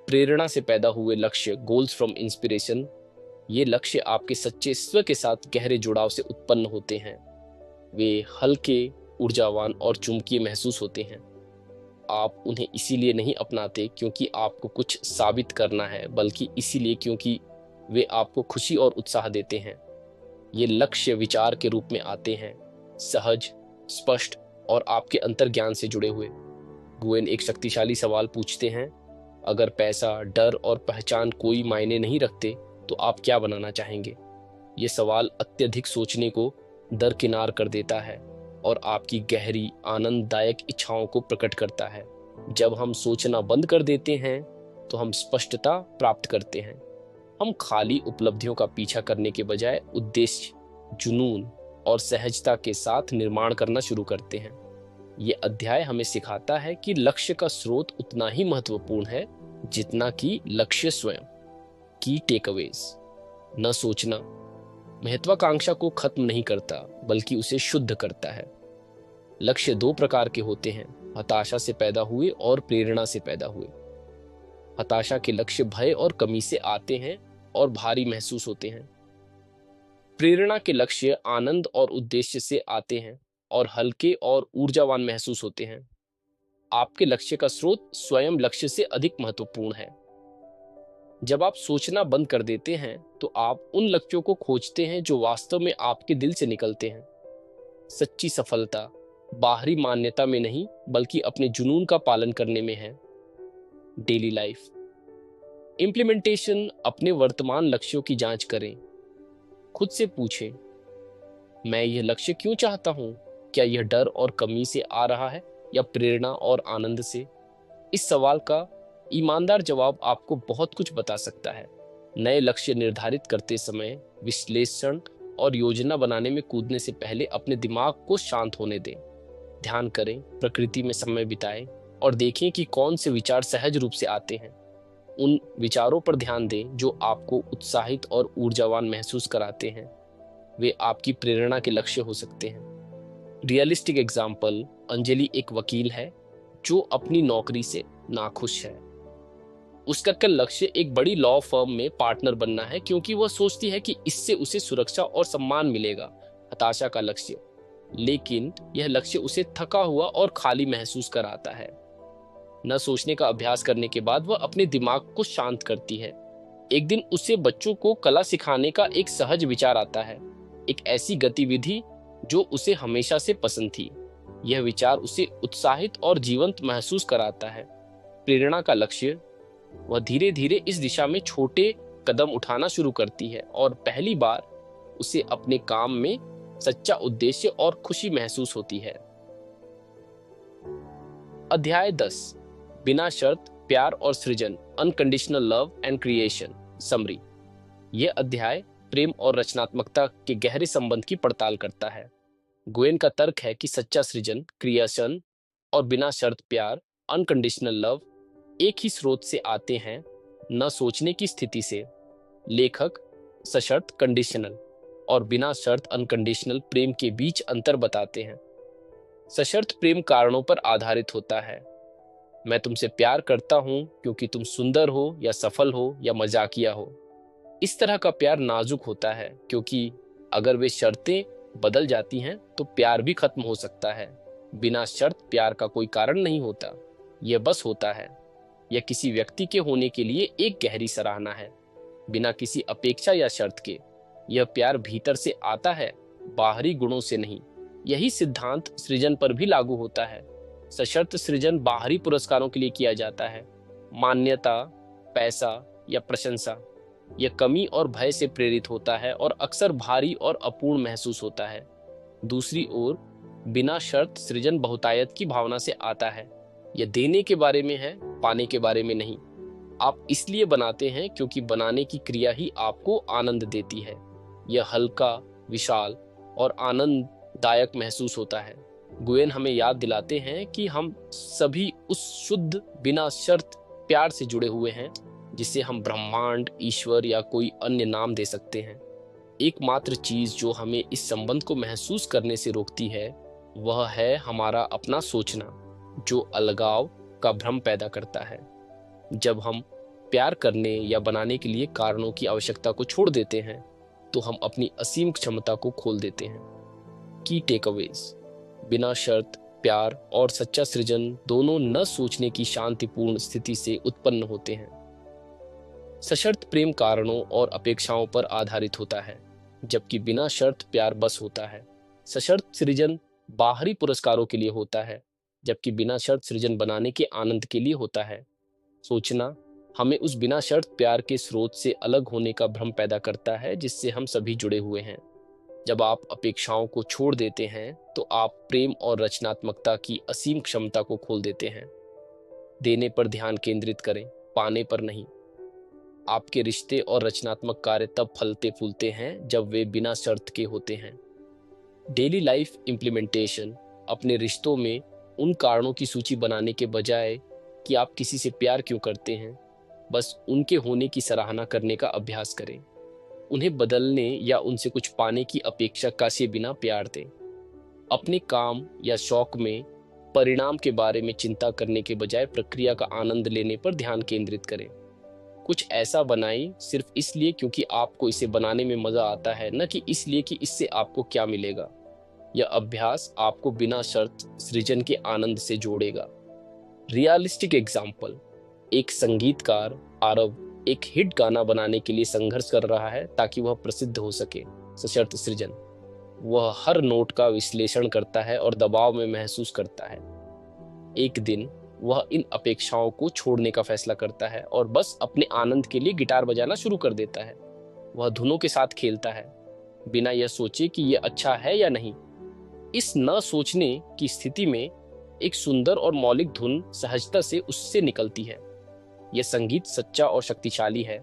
S1: प्रेरणा से पैदा हुए लक्ष्य, गोल्स फ्रॉम इंस्पिरेशन। ये लक्ष्य आपके सच्चे स्व के साथ गहरे जुड़ाव से उत्पन्न होते हैं। वे हल्के, ऊर्जावान और चुंबकीय महसूस होते हैं। आप उन्हें इसीलिए नहीं अपनाते क्योंकि आपको कुछ साबित करना है, बल्कि इसीलिए क्योंकि वे आपको खुशी और उत्साह देते हैं। ये लक्ष्य विचार के रूप में आते हैं, सहज, स्पष्ट और आपके अंतर्ज्ञान से जुड़े हुए। गुएन एक शक्तिशाली सवाल पूछते हैं: अगर पैसा, डर और पहचान कोई मायने नहीं रखते तो आप क्या बनाना चाहेंगे? ये सवाल अत्यधिक सोचने को दरकिनार कर देता है और आपकी गहरी, आनंददायक इच्छाओं को प्रकट करता है। जब हम सोचना बंद कर देते हैं तो हम स्पष्टता प्राप्त करते हैं। हम खाली उपलब्धियों का पीछा करने के बजाय उद्देश्य, जुनून और सहजता के साथ निर्माण करना शुरू करते हैं। ये अध्याय हमें सिखाता है कि लक्ष्य का स्रोत उतना ही महत्वपूर्ण है जितना कि लक्ष्य स्वयं। की टेकअवेज। न सोचना महत्वाकांक्षा को खत्म नहीं करता बल्कि उसे शुद्ध करता है। लक्ष्य दो प्रकार के होते हैं, हताशा से पैदा हुए और प्रेरणा से पैदा हुए। हताशा के लक्ष्य भय और कमी से आते हैं और भारी महसूस होते हैं। प्रेरणा के लक्ष्य आनंद और उद्देश्य से आते हैं और हल्के और ऊर्जावान महसूस होते हैं। आपके लक्ष्य का स्रोत स्वयं लक्ष्य से अधिक महत्वपूर्ण है। जब आप सोचना बंद कर देते हैं तो आप उन लक्ष्यों को खोजते हैं जो वास्तव में आपके दिल से निकलते हैं। सच्ची सफलता बाहरी मान्यता में नहीं बल्कि अपने जुनून का पालन करने में है। Daily life implementation. अपने वर्तमान लक्ष्यों की जांच करें। खुद से पूछें, मैं यह लक्ष्य क्यों चाहता हूं? क्या यह डर और कमी से आ रहा है या प्रेरणा और आनंद से? इस सवाल का ईमानदार जवाब आपको बहुत कुछ बता सकता है। नए लक्ष्य निर्धारित करते समय विश्लेषण और योजना बनाने में कूदने से पहले अपने दिमाग को शांत होने दें। ध्यान करें, प्रकृति में समय बिताएं और देखें कि कौन से विचार सहज रूप से आते हैं। उन विचारों पर ध्यान दें जो आपको उत्साहित और ऊर्जावान महसूस कराते हैं। वे आपकी प्रेरणा के लक्ष्य हो सकते हैं। रियलिस्टिक एग्जाम्पल, अंजलि एक वकील है जो अपनी नौकरी से नाखुश है। उसका कल लक्ष्य एक बड़ी लॉ फर्म में पार्टनर बनना है क्योंकि वह सोचती है कि इससे उसे सुरक्षा और सम्मान मिलेगा। हताशा का लक्ष्य, लेकिन यह लक्ष्य उसे थका हुआ और खाली महसूस कराता है। न सोचने का अभ्यास करने के बाद वह अपने दिमाग को शांत करती है। एक दिन उसे बच्चों को कला सिखाने का एक सहज विचार आता है, एक ऐसी गतिविधि जो उसे हमेशा से पसंद थी। यह विचार उसे उत्साहित और जीवंत महसूस कराता है। प्रेरणा का लक्ष्य, वह धीरे धीरे इस दिशा में छोटे कदम उठाना शुरू करती है और पहली बार उसे अपने काम में सच्चा उद्देश्य और खुशी महसूस होती है। अध्याय 10, बिना शर्त प्यार और सृजन, unconditional love and creation. Summary. यह अध्याय प्रेम और रचनात्मकता के गहरे संबंध की पड़ताल करता है। गुएन का तर्क है कि सच्चा सृजन, क्रिएशन और बिना शर्त प्यार, अनकंडीशनल लव एक ही स्रोत से आते हैं, न सोचने की स्थिति से। लेखक सशर्त कंडीशनल और बिना शर्त अनकंडीशनल प्रेम के बीच अंतर बताते हैं। सशर्त प्रेम कारणों पर आधारित होता है। मैं तुमसे प्यार करता हूं क्योंकि तुम सुंदर हो या सफल हो या मजाकिया हो। इस तरह का प्यार नाजुक होता है क्योंकि अगर वे शर्तें बदल जाती हैं तो प्यार भी खत्म हो सकता है। बिना शर्त प्यार का कोई कारण नहीं होता, यह बस होता है। यह किसी व्यक्ति के होने के लिए एक गहरी सराहना है, बिना किसी अपेक्षा या शर्त के। यह प्यार भीतर से आता है, बाहरी गुणों से नहीं। यही सिद्धांत सृजन पर भी लागू होता है। सशर्त सृजन बाहरी पुरस्कारों के लिए किया जाता है, मान्यता, पैसा या प्रशंसा। यह कमी और भय से प्रेरित होता है और अक्सर भारी और अपूर्ण महसूस होता है। दूसरी ओर बिना शर्त सृजन बहुतायत की भावना से आता है। यह देने के बारे में है, पाने के बारे में नहीं। आप इसलिए बनाते हैं क्योंकि बनाने की क्रिया ही आपको आनंद देती है। यह हल्का, विशाल और आनंददायक महसूस होता है। गुएन हमें याद दिलाते हैं कि हम सभी उस शुद्ध बिना शर्त प्यार से जुड़े हुए हैं जिसे हम ब्रह्मांड, ईश्वर या कोई अन्य नाम दे सकते हैं। एकमात्र चीज जो हमें इस संबंध को महसूस करने से रोकती है वह है हमारा अपना सोचना, जो अलगाव का भ्रम पैदा करता है। जब हम प्यार करने या बनाने के लिए कारणों की आवश्यकता को छोड़ देते हैं तो हम अपनी असीम क्षमता को खोल देते हैं। की टेकअवेज, बिना शर्त प्यार और सच्चा सृजन दोनों न सोचने की शांतिपूर्ण स्थिति से उत्पन्न होते हैं। सशर्त प्रेम कारणों और अपेक्षाओं पर आधारित होता है, जबकि बिना शर्त प्यार बस होता है। सशर्त सृजन बाहरी पुरस्कारों के लिए होता है, जबकि बिना शर्त सृजन बनाने के आनंद के लिए होता है। सोचना हमें उस बिना शर्त प्यार के स्रोत से अलग होने का भ्रम पैदा करता है जिससे हम सभी जुड़े हुए हैं। जब आप अपेक्षाओं को छोड़ देते हैं तो आप प्रेम और रचनात्मकता की असीम क्षमता को खोल देते हैं। देने पर ध्यान केंद्रित करें, पाने पर नहीं। आपके रिश्ते और रचनात्मक कार्य तब फलते फूलते हैं जब वे बिना शर्त के होते हैं। डेली लाइफ इम्प्लीमेंटेशन, अपने रिश्तों में उन कारणों की सूची बनाने के बजाय कि आप किसी से प्यार क्यों करते हैं, बस उनके होने की सराहना करने का अभ्यास करें। उन्हें बदलने या उनसे कुछ पाने की अपेक्षा कासे बिना प्यार दें। अपने काम या शौक में परिणाम के बारे में चिंता करने के बजाय प्रक्रिया का आनंद लेने पर ध्यान केंद्रित करें। कुछ ऐसा बनाएं सिर्फ इसलिए क्योंकि आपको इसे बनाने में मजा आता है, न कि इसलिए कि इससे आपको क्या मिलेगा। यह अभ्यास आपको बिना शर्त सृजन के आनंद से जोड़ेगा। रियलिस्टिक एग्जाम्पल, एक संगीतकार आरव एक हिट गाना बनाने के लिए संघर्ष कर रहा है ताकि वह प्रसिद्ध हो सके। सशर्त सृजन, वह हर नोट का विश्लेषण करता है और दबाव में महसूस करता है। एक दिन वह इन अपेक्षाओं को छोड़ने का फैसला करता है और बस अपने आनंद के लिए गिटार बजाना शुरू कर देता है। वह धुनों के साथ खेलता है, बिना यह सोचे कि यह अच्छा है या नहीं। इस न सोचने की स्थिति में एक सुंदर और मौलिक धुन सहजता से उससे निकलती है। यह संगीत सच्चा और शक्तिशाली है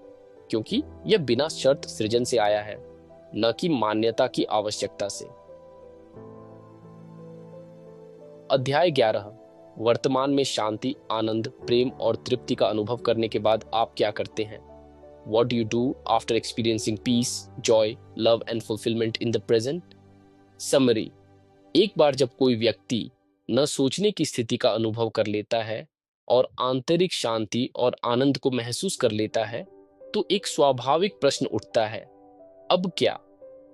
S1: क्योंकि यह बिना शर्त सृजन से आया है, न कि मान्यता की आवश्यकता से। अध्याय 11, वर्तमान में शांति, आनंद, प्रेम और तृप्ति का अनुभव करने के बाद आप क्या करते हैं? What do you do after experiencing peace, joy, love and fulfillment in the present? Summary, एक बार जब कोई व्यक्ति न सोचने की स्थिति का अनुभव कर लेता है और आंतरिक शांति और आनंद को महसूस कर लेता है, तो एक स्वाभाविक प्रश्न उठता है, अब क्या?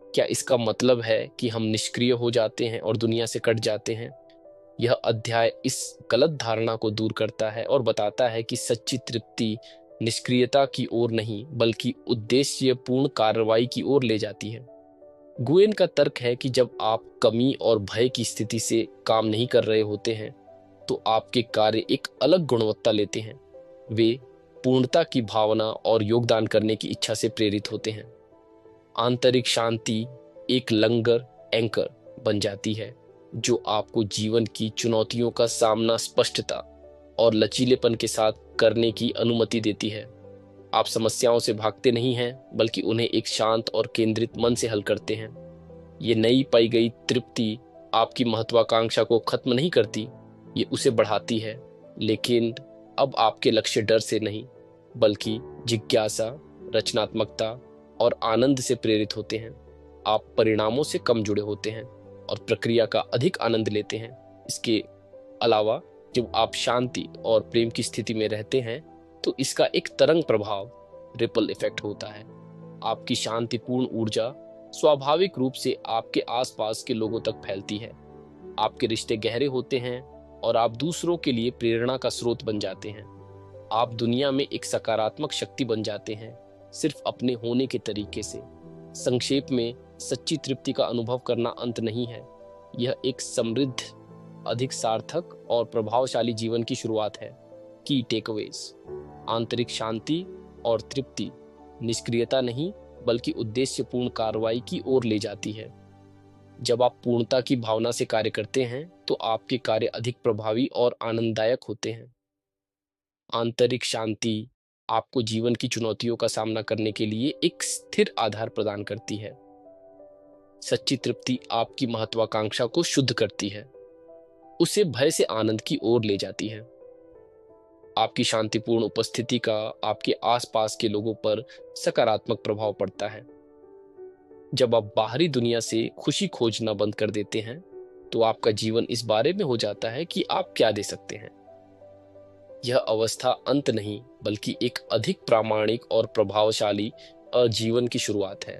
S1: क्या इसका मतलब है कि हम निष्क्रिय हो जाते हैं और दुनिया से कट जाते हैं? यह अध्याय इस गलत धारणा को दूर करता है और बताता है कि सच्ची तृप्ति निष्क्रियता की ओर नहीं बल्कि उद्देश्यपूर्ण कार्रवाई की ओर ले जाती है। गुयेन का तर्क है कि जब आप कमी और भय की स्थिति से काम नहीं कर रहे होते हैं तो आपके कार्य एक अलग गुणवत्ता लेते हैं। वे पूर्णता की भावना और योगदान करने की इच्छा से प्रेरित होते हैं। आंतरिक शांति एक लंगर, एंकर बन जाती है जो आपको जीवन की चुनौतियों का सामना स्पष्टता और लचीलेपन के साथ करने की अनुमति देती है। आप समस्याओं से भागते नहीं हैं बल्कि उन्हें एक शांत और केंद्रित मन से हल करते हैं। ये नई पाई गई तृप्ति आपकी महत्वाकांक्षा को खत्म नहीं करती, ये उसे बढ़ाती है। लेकिन अब आपके लक्ष्य डर से नहीं बल्कि जिज्ञासा, रचनात्मकता और आनंद से प्रेरित होते हैं। आप परिणामों से कम जुड़े होते हैं और प्रक्रिया का अधिक आनंद लेते हैं। इसके अलावा जब आप शांति और प्रेम की स्थिति में रहते हैं तो इसका एक तरंग प्रभाव, रिपल इफेक्ट होता है। आपकी शांतिपूर्ण ऊर्जा स्वाभाविक रूप से आपके आसपास के लोगों तक फैलती है। आपके रिश्ते गहरे होते हैं और आप दूसरों के लिए प्रेरणा का स्रोत बन जाते हैं। आप दुनिया में एक सकारात्मक शक्ति बन जाते हैं, सिर्फ अपने होने के तरीके से। संक्षेप में, सच्ची तृप्ति का अनुभव करना अंत नहीं है, यह एक समृद्ध, अधिक सार्थक और प्रभावशाली जीवन की शुरुआत है। की टेकअवेज, आंतरिक शांति और तृप्ति निष्क्रियता नहीं बल्कि उद्देश्यपूर्ण कार्रवाई की ओर ले जाती है। जब आप पूर्णता की भावना से कार्य करते हैं तो आपके कार्य अधिक प्रभावी और आनंददायक होते हैं। आंतरिक शांति आपको जीवन की चुनौतियों का सामना करने के लिए एक स्थिर आधार प्रदान करती है। सच्ची तृप्ति आपकी महत्वाकांक्षा को शुद्ध करती है, उसे भय से आनंद की ओर ले जाती है। आपकी शांतिपूर्ण उपस्थिति का आपके आसपास के लोगों पर सकारात्मक प्रभाव पड़ता है। जब आप बाहरी दुनिया से खुशी खोजना बंद कर देते हैं तो आपका जीवन इस बारे में हो जाता है कि आप क्या दे सकते हैं। यह अवस्था अंत नहीं बल्कि एक अधिक प्रामाणिक और प्रभावशाली जीवन की शुरुआत है।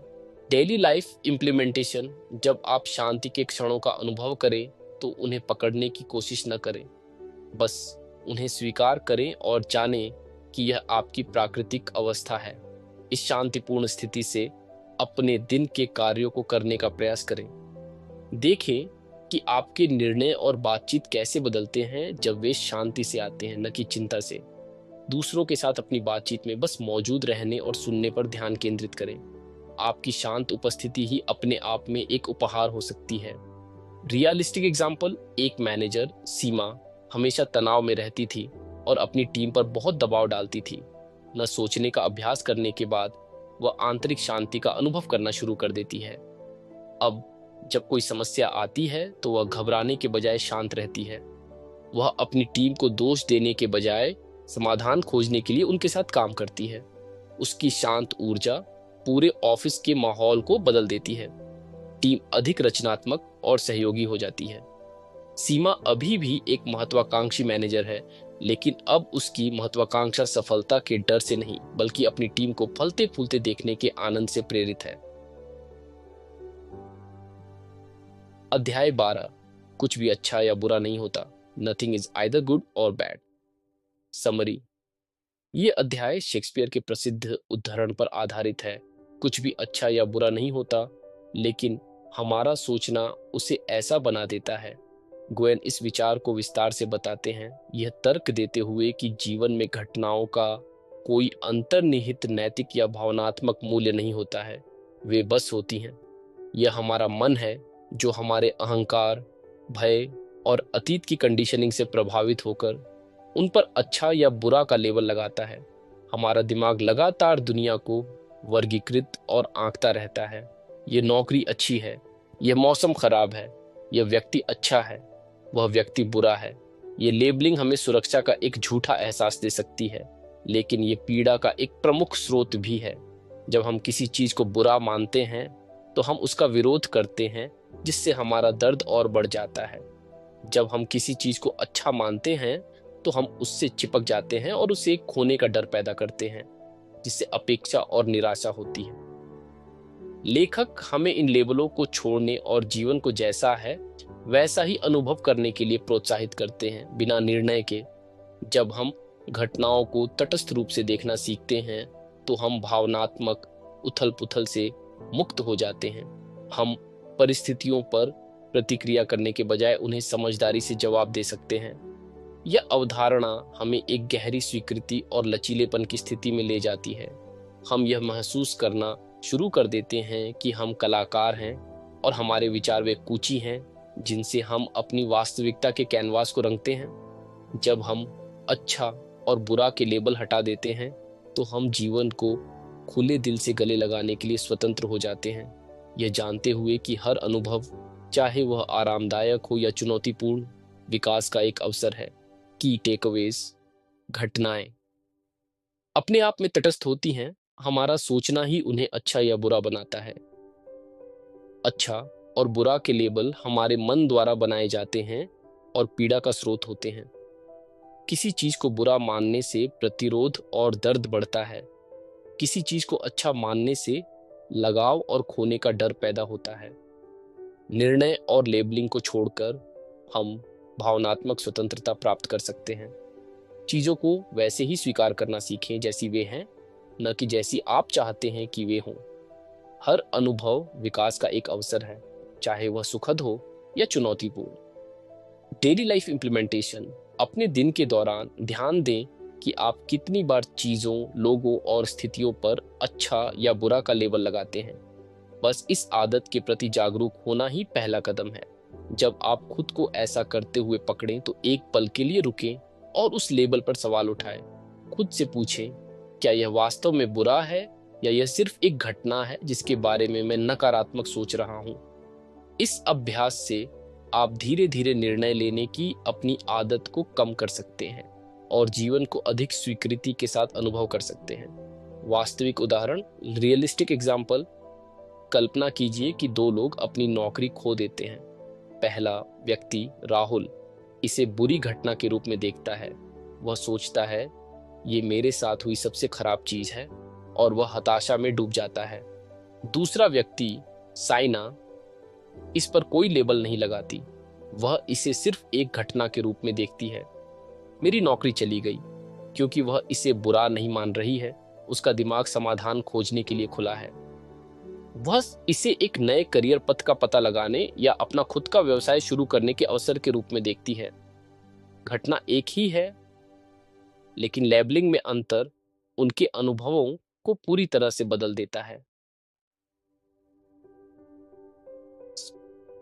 S1: डेली लाइफ इम्प्लीमेंटेशन, जब आप शांति के क्षणों का अनुभव करें तो उन्हें पकड़ने की कोशिश न करें, बस उन्हें स्वीकार करें और जानें कि यह आपकी प्राकृतिक अवस्था है। इस शांतिपूर्ण स्थिति से अपने दिन के कार्यों को करने का प्रयास करें। देखें कि आपके निर्णय और बातचीत कैसे बदलते हैं जब वे शांति से आते हैं, न कि चिंता से। दूसरों के साथ अपनी बातचीत में बस मौजूद रहने और सुनने पर ध्यान केंद्रित करें। आपकी शांत उपस्थिति ही अपने आप में एक उपहार हो सकती है। रियलिस्टिक एग्जाम्पल, एक मैनेजर सीमा हमेशा तनाव में रहती थी और अपनी टीम पर बहुत दबाव डालती थी। न सोचने का अभ्यास करने के बाद वह आंतरिक शांति का अनुभव करना शुरू कर देती है। अब जब कोई समस्या आती है तो वह घबराने के बजाय शांत रहती है। वह अपनी टीम को दोष देने के बजाय समाधान खोजने के लिए उनके साथ काम करती है। उसकी शांत ऊर्जा पूरे ऑफिस के माहौल को बदल देती है। टीम अधिक रचनात्मक और सहयोगी हो जाती है। सीमा अभी भी एक महत्वाकांक्षी मैनेजर है, लेकिन अब उसकी महत्वाकांक्षा सफलता के डर से नहीं, बल्कि अपनी टीम को फलते फूलते देखने के आनंद से प्रेरित है। अध्याय 12। कुछ भी अच्छा या बुरा नहीं होता। नथिंग इज आइदर गुड और बैड। समरी। ये अध्याय शेक्सपियर के प्रसिद्ध उद्धरण पर आधारित है। कुछ भी अच्छा या बुरा नहीं होता, लेकिन हमारा सोचना उसे ऐसा बना देता है। गोएन इस विचार को विस्तार से बताते हैं, यह तर्क देते हुए कि जीवन में घटनाओं का कोई अंतर्निहित नैतिक या भावनात्मक मूल्य नहीं होता है, वे बस होती हैं। यह हमारा मन है जो हमारे अहंकार, भय और अतीत की कंडीशनिंग से प्रभावित होकर उन पर अच्छा या बुरा का लेबल लगाता है। हमारा दिमाग लगातार दुनिया को वर्गीकृत और आंकता रहता है। यह नौकरी अच्छी है, यह मौसम खराब है, यह व्यक्ति अच्छा है, वह व्यक्ति बुरा है। ये लेबलिंग हमें सुरक्षा का एक झूठा एहसास दे सकती है, लेकिन ये पीड़ा का एक प्रमुख स्रोत भी है। जब हम किसी चीज को बुरा मानते हैं तो हम उसका विरोध करते हैं, जिससे हमारा दर्द और बढ़ जाता है। जब हम किसी चीज को अच्छा मानते हैं तो हम उससे चिपक जाते हैं और उसे खोने का डर पैदा करते हैं, जिससे अपेक्षा और निराशा होती है। लेखक हमें इन लेबलों को छोड़ने और जीवन को जैसा है वैसा ही अनुभव करने के लिए प्रोत्साहित करते हैं, बिना निर्णय के। जब हम घटनाओं को तटस्थ रूप से देखना सीखते हैं तो हम भावनात्मक उथल पुथल से मुक्त हो जाते हैं। हम परिस्थितियों पर प्रतिक्रिया करने के बजाय उन्हें समझदारी से जवाब दे सकते हैं। यह अवधारणा हमें एक गहरी स्वीकृति और लचीलेपन की स्थिति में ले जाती है। हम यह महसूस करना शुरू कर देते हैं कि हम कलाकार हैं और हमारे विचार वे कूची हैं जिनसे हम अपनी वास्तविकता के कैनवास को रंगते हैं। जब हम अच्छा और बुरा के लेबल हटा देते हैं तो हम जीवन को खुले दिल से गले लगाने के लिए स्वतंत्र हो जाते हैं, यह जानते हुए कि हर अनुभव, चाहे वह आरामदायक हो या चुनौतीपूर्ण, विकास का एक अवसर है। की टेकअवेज। घटनाएं अपने आप में तटस्थ होती हैं, हमारा सोचना ही उन्हें अच्छा या बुरा बनाता है। अच्छा और बुरा के लेबल हमारे मन द्वारा बनाए जाते हैं और पीड़ा का स्रोत होते हैं। किसी चीज को बुरा मानने से प्रतिरोध और दर्द बढ़ता है। किसी चीज को अच्छा मानने से लगाव और खोने का डर पैदा होता है। निर्णय और लेबलिंग को छोड़कर हम भावनात्मक स्वतंत्रता प्राप्त कर सकते हैं। चीजों को वैसे ही स्वीकार करना सीखें जैसी वे हैं, न कि जैसी आप चाहते हैं कि वे हों। हर अनुभव विकास का एक अवसर है, चाहे वह सुखद हो या चुनौतीपूर्ण। Daily life implementation. अपने दिन के दौरान ध्यान दें कि आप कितनी बार चीजों, लोगों और स्थितियों पर अच्छा या बुरा का लेबल लगाते हैं। बस इस आदत के प्रति जागरूक होना ही पहला कदम है। जब आप खुद को ऐसा करते हुए पकड़ें तो एक पल के लिए रुकें और उस लेबल पर सवाल उठाएं। खुद से पूछें, क्या यह वास्तव में बुरा है या यह सिर्फ एक घटना है जिसके बारे में मैं नकारात्मक सोच रहा हूं? इस अभ्यास से आप धीरे धीरे निर्णय लेने की अपनी आदत को कम कर सकते हैं और जीवन को अधिक स्वीकृति के साथ अनुभव कर सकते हैं। वास्तविक उदाहरण, रियलिस्टिक एग्जाम्पल। कल्पना कीजिए कि दो लोग अपनी नौकरी खो देते हैं। पहला व्यक्ति, राहुल, इसे बुरी घटना के रूप में देखता है। वह सोचता है, ये मेरे साथ हुई सबसे खराब चीज है, और वह हताशा में डूब जाता है। दूसरा व्यक्ति, साइना, इस पर कोई लेबल नहीं लगाती। वह इसे सिर्फ एक घटना के रूप में देखती है। मेरी नौकरी चली गई। क्योंकि वह इसे बुरा नहीं मान रही है, उसका दिमाग समाधान खोजने के लिए खुला है। वह इसे एक नए करियर पथ का पता लगाने या अपना खुद का व्यवसाय शुरू करने के अवसर के रूप में देखती है। घटना एक ही है, लेकिन लेबलिंग में अंतर उनके अनुभवों को पूरी तरह से बदल देता है।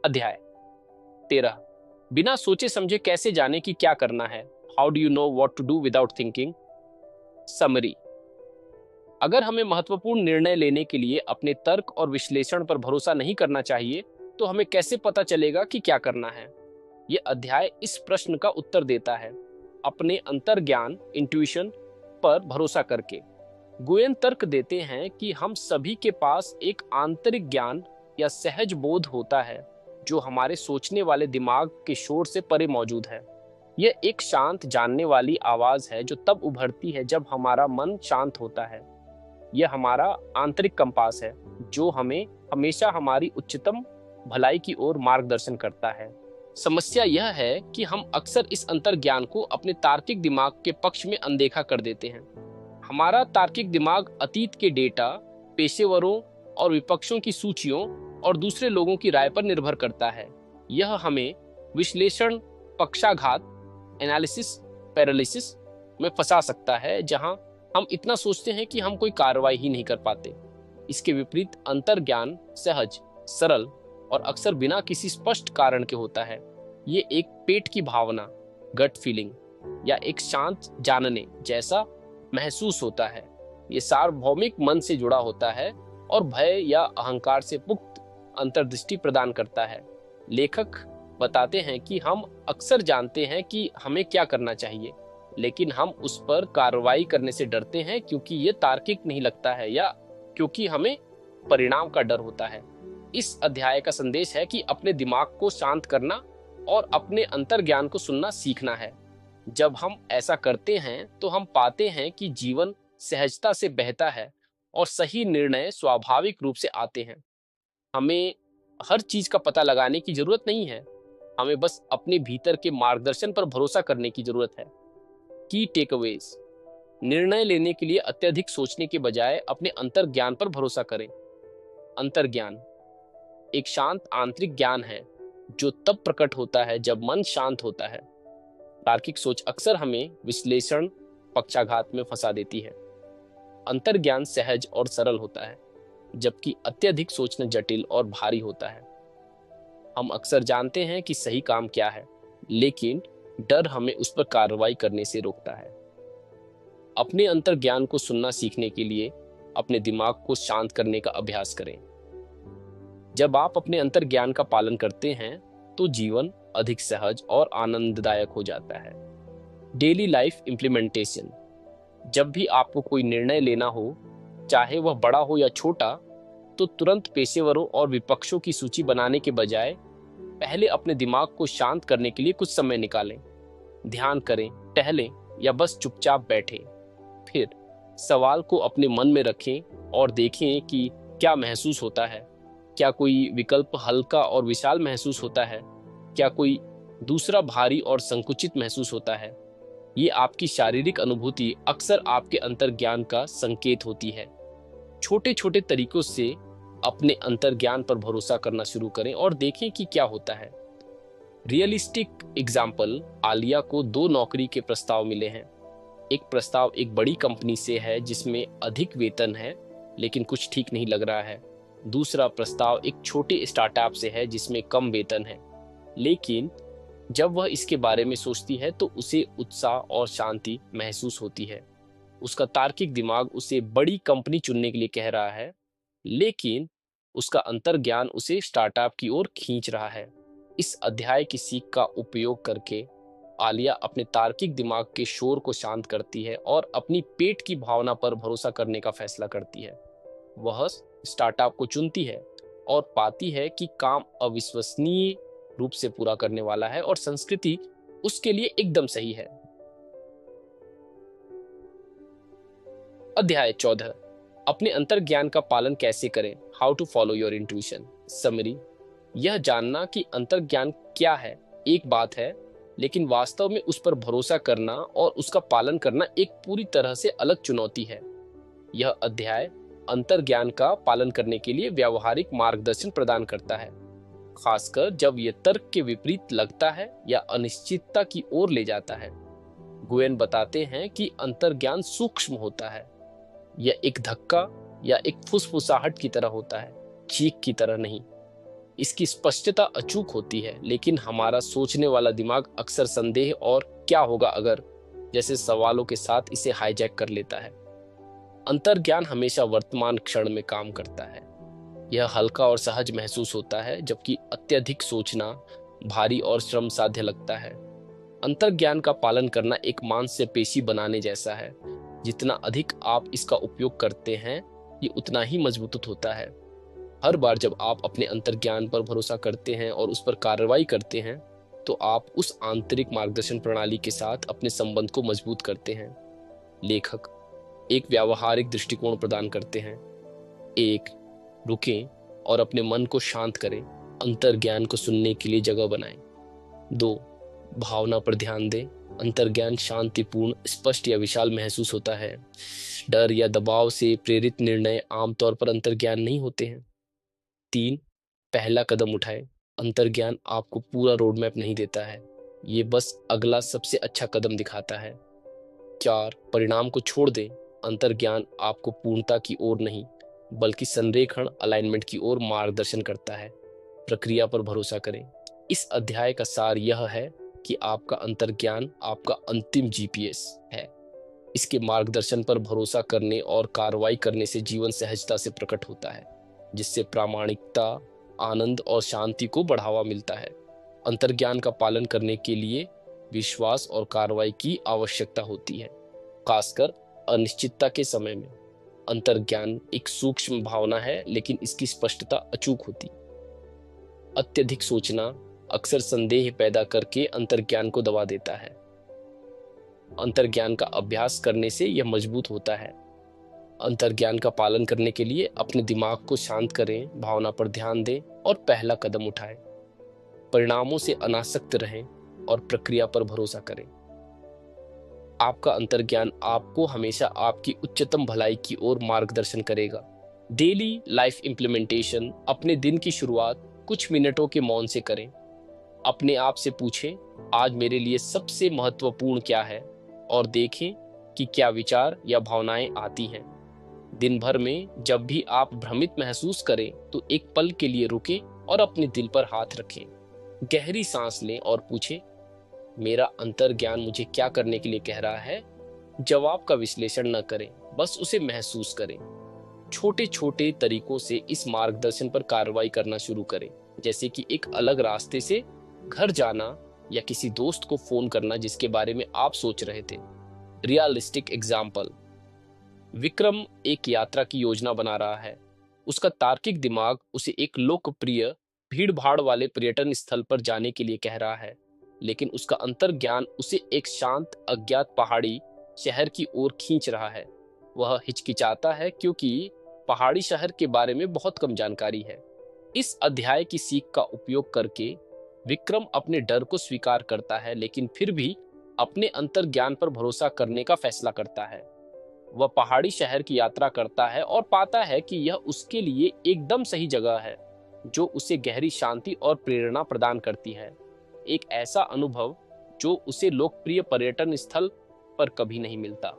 S1: अध्याय 13। बिना सोचे समझे कैसे जाने कि क्या करना है? How do you know what to do without thinking? Summary. अगर हमें महत्वपूर्ण निर्णय लेने के लिए अपने तर्क और विश्लेषण पर भरोसा नहीं करना चाहिए, तो हमें कैसे पता चलेगा कि क्या करना है? ये अध्याय इस प्रश्न का उत्तर देता है, अपने अंतर्ज्ञान इंट्यूशन पर भरोसा करके। गुयेन तर्क देते हैं कि हम सभी के पास एक आंतरिक ज्ञान या सहज बोध होता है जो हमारे सोचने वाले दिमाग के शोर से परे मौजूद है। यह एक शांत जानने वाली आवाज है जो तब उभरती है जब हमारा मन शांत होता है। यह हमारा आंतरिक कंपास है जो हमें हमेशा हमारी उच्चतम भलाई की ओर मार्गदर्शन करता है। समस्या यह है कि हम अक्सर इस अंतर्ज्ञान को अपने तार्किक दिमाग के पक्ष में अनदेखा कर देते हैं। हमारा तार्किक दिमाग अतीत के डेटा, पेशेवरों और विपक्षों की सूचियों और दूसरे लोगों की राय पर निर्भर करता है। यह हमें विश्लेषण पक्षाघात एनालिसिस पैरालिसिस में फंसा सकता है, जहां हम इतना सोचते हैं कि हम कोई कार्रवाई ही नहीं कर पाते। इसके विपरीत अंतर्ज्ञान सहज, सरल और अक्सर बिना किसी स्पष्ट कारण के होता है। ये एक पेट की भावना, गट फीलिंग या एक शांत जानने जैसा महसूस होता है। ये सार्वभौमिक मन से जुड़ा होता है और भय या अहंकार से मुक्त अंतर्दृष्टि प्रदान करता है। लेखक बताते हैं कि हम अक्सर जानते हैं कि हमें क्या करना चाहिए, लेकिन हम उस पर कार्रवाई करने से डरते हैं क्योंकि ये तार्किक नहीं लगता है या क्योंकि हमें परिणाम का डर होता है। इस अध्याय का संदेश है कि अपने दिमाग को शांत करना और अपने अंतर्ज्ञान को सुनना सीखना है। जब हम ऐसा करते हैं तो हम पाते हैं कि जीवन सहजता से बहता है और सही निर्णय स्वाभाविक रूप से आते हैं। हमें हर चीज का पता लगाने की जरूरत नहीं है, हमें बस अपने भीतर के मार्गदर्शन पर भरोसा करने की जरूरत है। की टेकअवेज: निर्णय लेने के लिए अत्यधिक सोचने के बजाय अपने अंतर्ज्ञान पर भरोसा करें। अंतर्ज्ञान एक शांत आंतरिक ज्ञान है जो तब प्रकट होता है जब मन शांत होता है। तार्किक सोच अक्सर हमें विश्लेषण पक्षाघात में फंसा देती है। अंतर्ज्ञान सहज और सरल होता है, जबकि अत्यधिक सोचना जटिल और भारी होता है। हम अक्सर जानते हैं कि सही काम क्या है, लेकिन डर हमें उस पर कार्रवाई करने से रोकता है। अपने अंतर्ज्ञान को सुनना सीखने के लिए अपने दिमाग को शांत करने का अभ्यास करें। जब आप अपने अंतर्ज्ञान का पालन करते हैं तो जीवन अधिक सहज और आनंददायक हो जाता है। डेली लाइफ इम्प्लीमेंटेशन: जब भी आपको कोई निर्णय लेना हो, चाहे वह बड़ा हो या छोटा, तो तुरंत पेशेवरों और विपक्षों की सूची बनाने के बजाय पहले अपने दिमाग को शांत करने के लिए कुछ समय निकालें। ध्यान करें, टहलें या बस चुपचाप बैठें। फिर सवाल को अपने मन में रखें और देखें कि क्या महसूस होता है। क्या कोई विकल्प हल्का और विशाल महसूस होता है? क्या कोई दूसरा भारी और संकुचित महसूस होता है? ये आपकी शारीरिक अनुभूति अक्सर आपके अंतर्ज्ञान का संकेत होती है। छोटे छोटे तरीकों से अपने अंतर्ज्ञान पर भरोसा करना शुरू करें और देखें कि क्या होता है। रियलिस्टिक एग्जाम्पल: आलिया को 2 नौकरी के प्रस्ताव मिले हैं। एक प्रस्ताव एक बड़ी कंपनी से है जिसमें अधिक वेतन है लेकिन कुछ ठीक नहीं लग रहा है। दूसरा प्रस्ताव एक छोटे स्टार्टअप से है जिसमें कम वेतन है, लेकिन जब वह इसके बारे में सोचती है तो उसे उत्साह और शांति महसूस होती है। उसका तार्किक दिमाग उसे बड़ी कंपनी चुनने के लिए कह रहा है, लेकिन उसका अंतर्ज्ञान उसे स्टार्टअप की ओर खींच रहा है। इस अध्याय की सीख का उपयोग करके आलिया अपने तार्किक दिमाग के शोर को शांत करती है और अपनी पेट की भावना पर भरोसा करने का फैसला करती है। वह स्टार्टअप को चुनती है और पाती है कि काम अविश्वसनीय रूप से पूरा करने वाला है और संस्कृति उसके लिए एकदम सही है। अध्याय 14: अपने अंतर्ज्ञान का पालन कैसे करें। How to follow your intuition. Summary: यह जानना कि अंतर्ज्ञान क्या है एक बात है, लेकिन वास्तव में उस पर भरोसा करना और उसका पालन करना एक पूरी तरह से अलग चुनौती है। यह अध्याय अंतर्ज्ञान का पालन करने के लिए व्यावहारिक मार्गदर्शन प्रदान करता है, खासकर जब यह तर्क के विपरीत लगता है या अनिश्चितता की ओर ले जाता है। गुयेन बताते हैं कि अंतर्ज्ञान सूक्ष्म होता है। यह एक धक्का या एक फुसफुसाहट की तरह होता है, चीख की तरह नहीं। इसकी स्पष्टता अचूक होती है, लेकिन हमारा सोचने वाला दिमाग अक्सर संदेह और क्या होगा अगर जैसे सवालों के साथ इसे हाईजैक कर लेता है। अंतर्ज्ञान हमेशा वर्तमान क्षण में काम करता है। यह हल्का और सहज महसूस होता है, जबकि अत्यधिक सोचना भारी और श्रम साध्य लगता है। अंतर्ज्ञान का पालन करना एक मांसपेशी बनाने जैसा है। जितना अधिक आप इसका उपयोग करते हैं, ये उतना ही मजबूत होता है। हर बार जब आप अपने अंतर्ज्ञान पर भरोसा करते हैं और उस पर कार्रवाई करते हैं, तो आप उस आंतरिक मार्गदर्शन प्रणाली के साथ अपने संबंध को मजबूत करते हैं। लेखक एक व्यावहारिक दृष्टिकोण प्रदान करते हैं। एक, रुकें और अपने मन को शांत करें, अंतर्ज्ञान को सुनने के लिए जगह बनाएं। 2, भावना पर ध्यान दें, अंतर्ज्ञान शांतिपूर्ण, स्पष्ट या विशाल महसूस होता है। डर या दबाव से प्रेरित निर्णय आमतौर पर अंतर्ज्ञान नहीं होते हैं। 3, पहला कदम उठाएं, अंतर्ज्ञान आपको पूरा रोड मैप नहीं देता है, ये बस अगला सबसे अच्छा कदम दिखाता है। 4, परिणाम को छोड़ दें, अंतर्ज्ञान आपको पूर्णता की ओर नहीं, बल्कि संरेखण अलाइनमेंट की ओर मार्गदर्शन करता है। प्रक्रिया पर भरोसा करें। इस अध्याय का सार यह है कि आपका अंतर्ज्ञान आपका अंतिम जीपीएस है। इसके मार्गदर्शन पर भरोसा करने और कार्रवाई करने से जीवन सहजता से प्रकट होता है, जिससे प्रामाणिकता, आनंद और शांति को बढ़ावा मिलता है। अंतर्ज्ञान का पालन करने के लिए विश्वास और कार्रवाई की आवश्यकता होती है, खासकर अनिश्चितता के समय में। अंतर्ज्ञान एक सूक्ष्म भावना है, लेकिन इसकी स्पष्टता अचूक होती। अत्यधिक सोचना अक्सर संदेह पैदा करके अंतर्ज्ञान को दबा देता है। अंतर्ज्ञान का अभ्यास करने से यह मजबूत होता है। अंतर्ज्ञान का पालन करने के लिए अपने दिमाग को शांत करें, भावना पर ध्यान दें और पहला कदम उठाएं। परिणामों से अनासक्त रहें और प्रक्रिया पर भरोसा करें। आपका अंतर्ज्ञान आपको हमेशा आपकी उच्चतम भलाई की ओर मार्गदर्शन करेगा। Daily life implementation. अपने दिन की शुरुआत कुछ मिनटों के मौन से करें। अपने आप से पूछें, आज मेरे लिए सबसे महत्वपूर्ण क्या है, और देखें कि क्या विचार या भावनाएं आती हैं। दिन भर में जब भी आप भ्रमित महसूस करें, तो एक पल के लिए रुकें और अपने दिल पर हाथ रखें। गहरी सांस लें और पूछें, मेरा अंतर्ज्ञान मुझे क्या करने के लिए कह रहा है। जवाब का विश्लेषण न करें, बस उसे महसूस करें। छोटे छोटे तरीकों से इस मार्गदर्शन पर कार्रवाई करना शुरू करें, जैसे कि एक अलग रास्ते से घर जाना या किसी दोस्त को फोन करना जिसके बारे में आप सोच रहे थे। Realistic example. विक्रम एक यात्रा की योजना बना रहा है। उसका तार्किक दिमाग उसे एक लोकप्रिय भीड़ भाड़ वाले पर्यटन स्थल पर जाने के लिए कह रहा है, लेकिन उसका अंतर्ज्ञान उसे एक शांत अज्ञात पहाड़ी शहर की ओर खींच रहा है। वह हिचकिचाता है क्योंकि पहाड़ी शहर के बारे में बहुत कम जानकारी है। इस अध्याय की सीख का उपयोग करके विक्रम अपने डर को स्वीकार करता है, लेकिन फिर भी अपने अंतर्ज्ञान पर भरोसा करने का फैसला करता है। वह पहाड़ी शहर की यात्रा करता है और पाता है कि यह उसके लिए एकदम सही जगह है, जो उसे गहरी शांति और प्रेरणा प्रदान करती है। एक ऐसा अनुभव जो उसे लोकप्रिय पर्यटन स्थल पर कभी नहीं मिलता।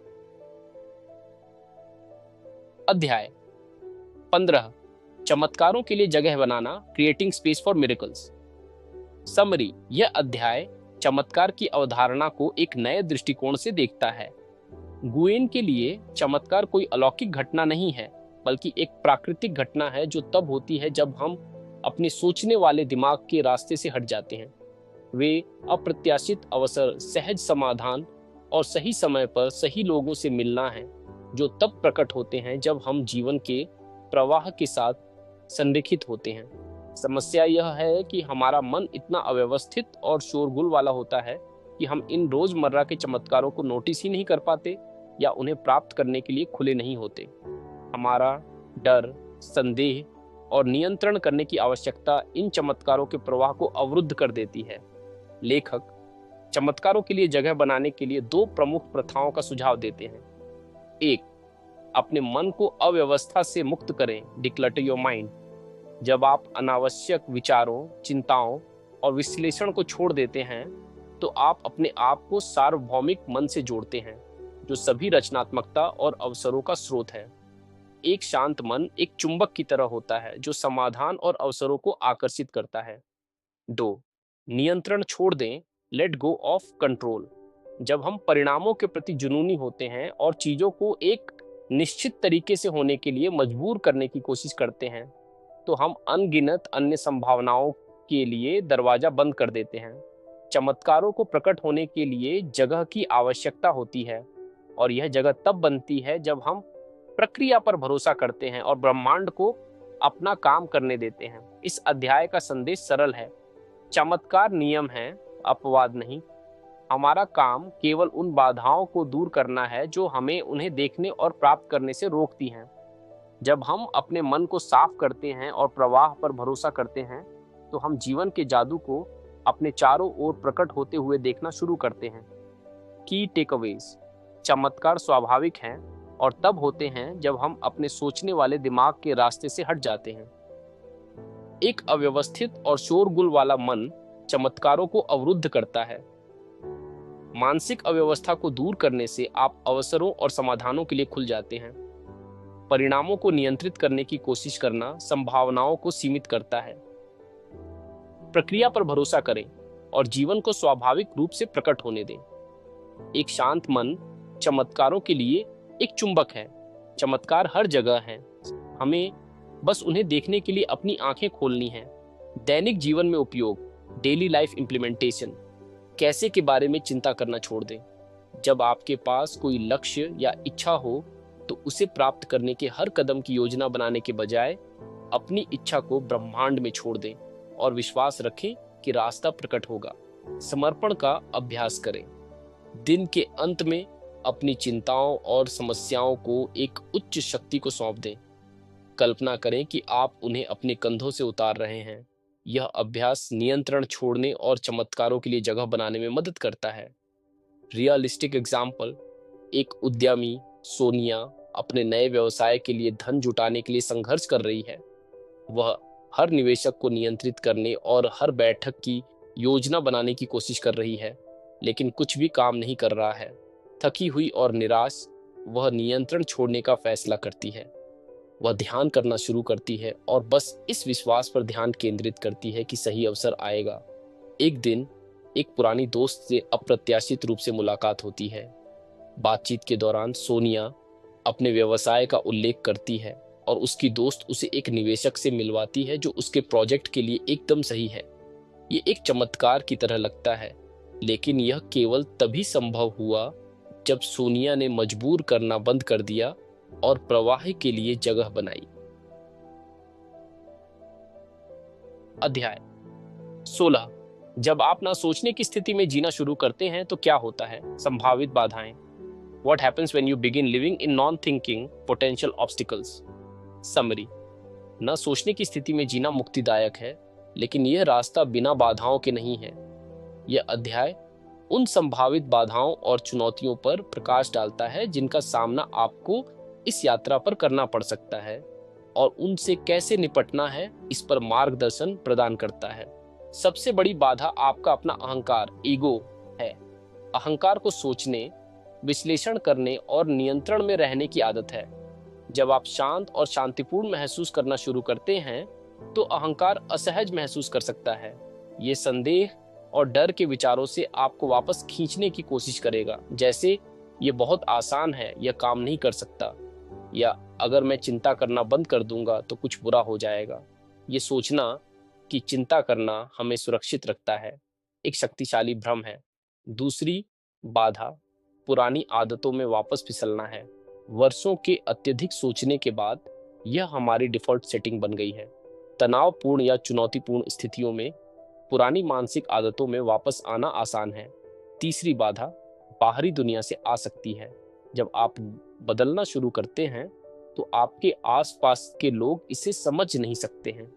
S1: अध्याय 15, चमत्कारों के लिए जगह बनाना, creating space for miracles. Summary. यह अध्याय चमत्कार की अवधारणा को एक नए दृष्टिकोण से देखता है। गुयेन के लिए चमत्कार कोई अलौकिक घटना नहीं है, बल्कि एक प्राकृतिक घटना है जो तब होती है जब हम अपने सोचने वाले दिमाग के रास्ते से हट जाते हैं। वे अप्रत्याशित अवसर, सहज समाधान और सही समय पर सही लोगों से मिलना है, जो तब प्रकट होते हैं जब हम जीवन के प्रवाह के साथ संरेखित होते हैं। समस्या यह है कि हमारा मन इतना अव्यवस्थित और शोरगुल वाला होता है कि हम इन रोजमर्रा के चमत्कारों को नोटिस ही नहीं कर पाते या उन्हें प्राप्त करने के लिए खुले नहीं होते। हमारा डर, संदेह और नियंत्रण करने की आवश्यकता इन चमत्कारों के प्रवाह को अवरुद्ध कर देती है। लेखक चमत्कारों के लिए जगह बनाने के लिए 2 प्रमुख प्रथाओं का सुझाव देते हैं। 1, अपने मन को अव्यवस्था से मुक्त करें, डिक्लटर योर माइंड। जब आप अनावश्यक विचारों, चिंताओं और विश्लेषण को छोड़ देते हैं, तो आप अपने आप को सार्वभौमिक मन से जोड़ते हैं, जो सभी रचनात्मकता और अवसरों का स्रोत है। एक शांत मन एक चुंबक की तरह होता है, जो समाधान और अवसरों को आकर्षित करता है। 2, नियंत्रण छोड़ दें, लेट गो ऑफ कंट्रोल। जब हम परिणामों के प्रति जुनूनी होते हैं और चीजों को एक निश्चित तरीके से होने के लिए मजबूर करने की कोशिश करते हैं, तो हम अनगिनत अन्य संभावनाओं के लिए दरवाजा बंद कर देते हैं। चमत्कारों को प्रकट होने के लिए जगह की आवश्यकता होती है, और यह जगह तब बनती है जब हम प्रक्रिया पर भरोसा करते हैं और ब्रह्मांड को अपना काम करने देते हैं। इस अध्याय का संदेश सरल है। चमत्कार नियम है, अपवाद नहीं। हमारा काम केवल उन बाधाओं को दूर करना है जो हमें उन्हें देखने और प्राप्त करने से रोकती हैं। जब हम अपने मन को साफ करते हैं और प्रवाह पर भरोसा करते हैं, तो हम जीवन के जादू को अपने चारों ओर प्रकट होते हुए देखना शुरू करते हैं। की टेकअवेज: चमत्कार स्वाभाविक हैं और तब होते हैं जब हम अपने सोचने वाले दिमाग के रास्ते से हट जाते हैं। एक अव्यवस्थित और शोरगुल वाला मन चमत्कारों को अवरुद्ध करता है। मानसिक अव्यवस्था को दूर करने से आप अवसरों और समाधानों के लिए खुल जाते हैं। परिणामों को नियंत्रित करने की कोशिश करना संभावनाओं को सीमित करता है। प्रक्रिया पर भरोसा करें और जीवन को स्वाभाविक रूप से प्रकट होने दें। एक शांत मन चमत्कारों के लिए एक चुंबक है। चमत्कार हर जगह है, हमें बस उन्हें देखने के लिए अपनी आंखें खोलनी हैं। दैनिक जीवन में उपयोग, डेली लाइफ इम्प्लीमेंटेशन। कैसे के बारे में चिंता करना छोड़ दें। जब आपके पास कोई लक्ष्य या इच्छा हो, तो उसे प्राप्त करने के हर कदम की योजना बनाने के बजाय अपनी इच्छा को ब्रह्मांड में छोड़ दें और विश्वास रखें कि रास्ता प्रकट होगा। समर्पण का अभ्यास करें। दिन के अंत में अपनी चिंताओं और समस्याओं को एक उच्च शक्ति को सौंप दें। कल्पना करें कि आप उन्हें अपने कंधों से उतार रहे हैं। यह अभ्यास नियंत्रण छोड़ने और चमत्कारों के लिए जगह बनाने में मदद करता है। रियलिस्टिक एग्जाम्पल: एक उद्यमी सोनिया अपने नए व्यवसाय के लिए धन जुटाने के लिए संघर्ष कर रही है। वह हर निवेशक को नियंत्रित करने और हर बैठक की योजना बनाने की कोशिश कर रही है, लेकिन कुछ भी काम नहीं कर रहा है। थकी हुई और निराश, वह नियंत्रण छोड़ने का फैसला करती है। वह ध्यान करना शुरू करती है और बस इस विश्वास पर ध्यान केंद्रित करती है कि सही अवसर आएगा। एक दिन एक पुरानी दोस्त से अप्रत्याशित रूप से मुलाकात होती है। बातचीत के दौरान सोनिया अपने व्यवसाय का उल्लेख करती है और उसकी दोस्त उसे एक निवेशक से मिलवाती है जो उसके प्रोजेक्ट के लिए एकदम सही है। ये एक चमत्कार की तरह लगता है, लेकिन यह केवल तभी संभव हुआ जब सोनिया ने मजबूर करना बंद कर दिया और प्रवाह के लिए जगह बनाई। अध्याय 16: जब आप ना सोचने की स्थिति में जीना शुरू करते हैं तो क्या होता है? संभावित बाधाएं। What happens when you begin living in non-thinking potential obstacles? Summary: न सोचने की स्थिति में जीना मुक्तिदायक है, लेकिन यह रास्ता बिना बाधाओं के नहीं है। यह अध्याय उन संभावित बाधाओं और चुनौतियों पर प्रकाश डालता है जिनका सामना आपको इस यात्रा पर करना पड़ सकता है, और उनसे कैसे निपटना है इस पर मार्गदर्शन प्रदान करता है। सबसे बड़ी बाधा आपका अपना अहंकार, ईगो है। अहंकार को सोचने, विश्लेषण करने और नियंत्रण में रहने की आदत है। जब आप शांत और शांतिपूर्ण महसूस करना शुरू करते हैं, तो अहंकार असहज महसूस कर सकता है। ये संदेह और डर के विचारों से आपको वापस खींचने की कोशिश करेगा, जैसे ये बहुत आसान है, यह काम नहीं कर सकता, या अगर मैं चिंता करना बंद कर दूंगा तो कुछ बुरा हो जाएगा। ये सोचना कि चिंता करना हमें सुरक्षित रखता है, एक शक्तिशाली भ्रम है। दूसरी बाधा पुरानी आदतों में वापस फिसलना है। वर्षों के अत्यधिक सोचने के बाद यह हमारी डिफॉल्ट सेटिंग बन गई है। तनावपूर्ण या चुनौतीपूर्ण स्थितियों में पुरानी मानसिक आदतों में वापस आना आसान है। तीसरी बाधा बाहरी दुनिया से आ सकती है। जब आप बदलना शुरू करते हैं, तो आपके आसपास के लोग इसे समझ नहीं सकते हैं।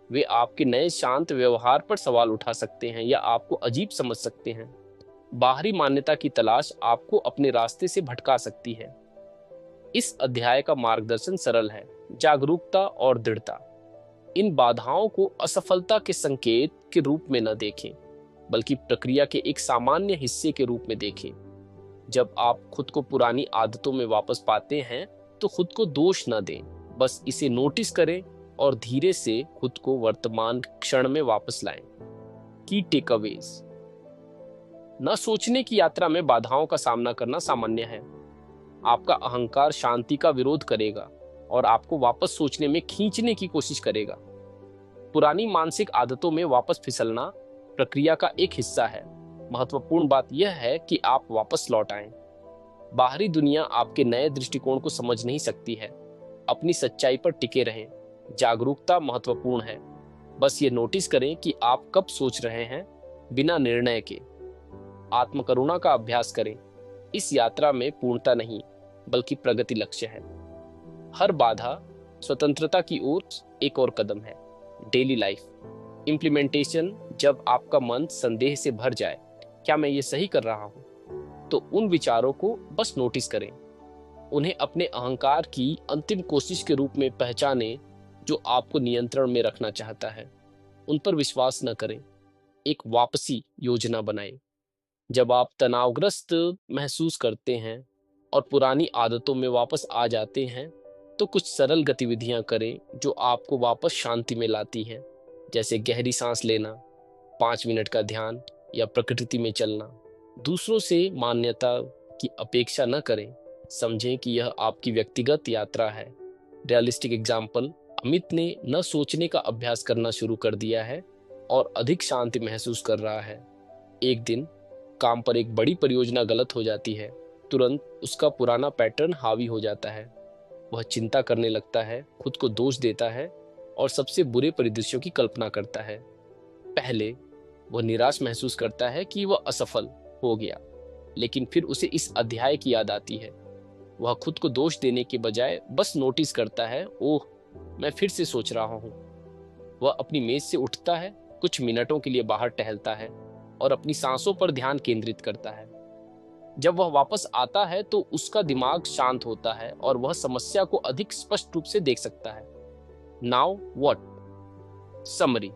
S1: वे आपके नए शांत व्यवहार पर सवाल उठा सकते हैं या आपको अजीब समझ सकते हैं। बाहरी मान्यता की तलाश आपको अपने रास्ते से भटका सकती है। इस अध्याय का मार्गदर्शन सरल है: जागरूकता और दृढ़ता। इन बाधाओं को असफलता के संकेत के रूप में न देखें, बल्कि प्रक्रिया के एक सामान्य हिस्से के रूप में देखें। जब आप खुद को पुरानी आदतों में वापस पाते हैं, तो खुद को दोष न दें, बस इसे नोटिस करें और धीरे से खुद को वर्तमान क्षण में वापस लाएं। की टेकअवेज: न सोचने की यात्रा में बाधाओं का सामना करना सामान्य है। आपका अहंकार शांति का विरोध करेगा और आपको वापस सोचने में खींचने की कोशिश करेगा। पुरानी मानसिक आदतों में वापस फिसलना प्रक्रिया का एक हिस्सा है। महत्वपूर्ण बात यह है कि आप वापस लौट आएं। बाहरी दुनिया आपके नए दृष्टिकोण को समझ नहीं सकती है। अपनी सच्चाई पर टिके रहें। जागरूकता महत्वपूर्ण है। बस ये नोटिस करें कि आप कब सोच रहे हैं बिना निर्णय के। आत्मकरुणा का अभ्यास करें। इस यात्रा में पूर्णता नहीं बल्कि प्रगति लक्ष्य है। हर बाधा स्वतंत्रता की ओर एक और कदम है। Daily life implementation. जब आपका मन संदेह से भर जाए, क्या मैं ये सही कर रहा हूं, तो उन विचारों को बस नोटिस करें। उन्हें अपने अहंकार की अंतिम कोशिश के रूप में पहचानें जो आपको नियंत्रण में रखना चाहता है। उन पर विश्वास न करें। एक वापसी योजना बनाएं। जब आप तनावग्रस्त महसूस करते हैं और पुरानी आदतों में वापस आ जाते हैं, तो कुछ सरल गतिविधियां करें जो आपको वापस शांति में लाती हैं, जैसे गहरी सांस लेना, 5 मिनट का ध्यान या प्रकृति में चलना। दूसरों से मान्यता की अपेक्षा न करें। समझें कि यह आपकी व्यक्तिगत यात्रा है। रियलिस्टिक एग्जाम्पल, अमित ने न सोचने का अभ्यास करना शुरू कर दिया है और अधिक शांति महसूस कर रहा है। एक दिन काम पर एक बड़ी परियोजना गलत हो जाती है। तुरंत उसका पुराना पैटर्न हावी हो जाता है। वह चिंता करने लगता है, खुद को दोष देता है और सबसे बुरे परिदृश्यों की कल्पना करता है। पहले वह निराश महसूस करता है कि वह असफल हो गया, लेकिन फिर उसे इस अध्याय की याद आती है। वह खुद को दोष देने के बजाय बस नोटिस करता है, ओह, मैं फिर से सोच रहा हूँ। वह अपनी मेज से उठता है, कुछ मिनटों के लिए बाहर टहलता है और अपनी सांसों पर ध्यान केंद्रित करता है। जब वह वापस आता है तो उसका दिमाग शांत होता है और वह समस्या को अधिक स्पष्ट रूप से देख सकता है। Now what? समरी।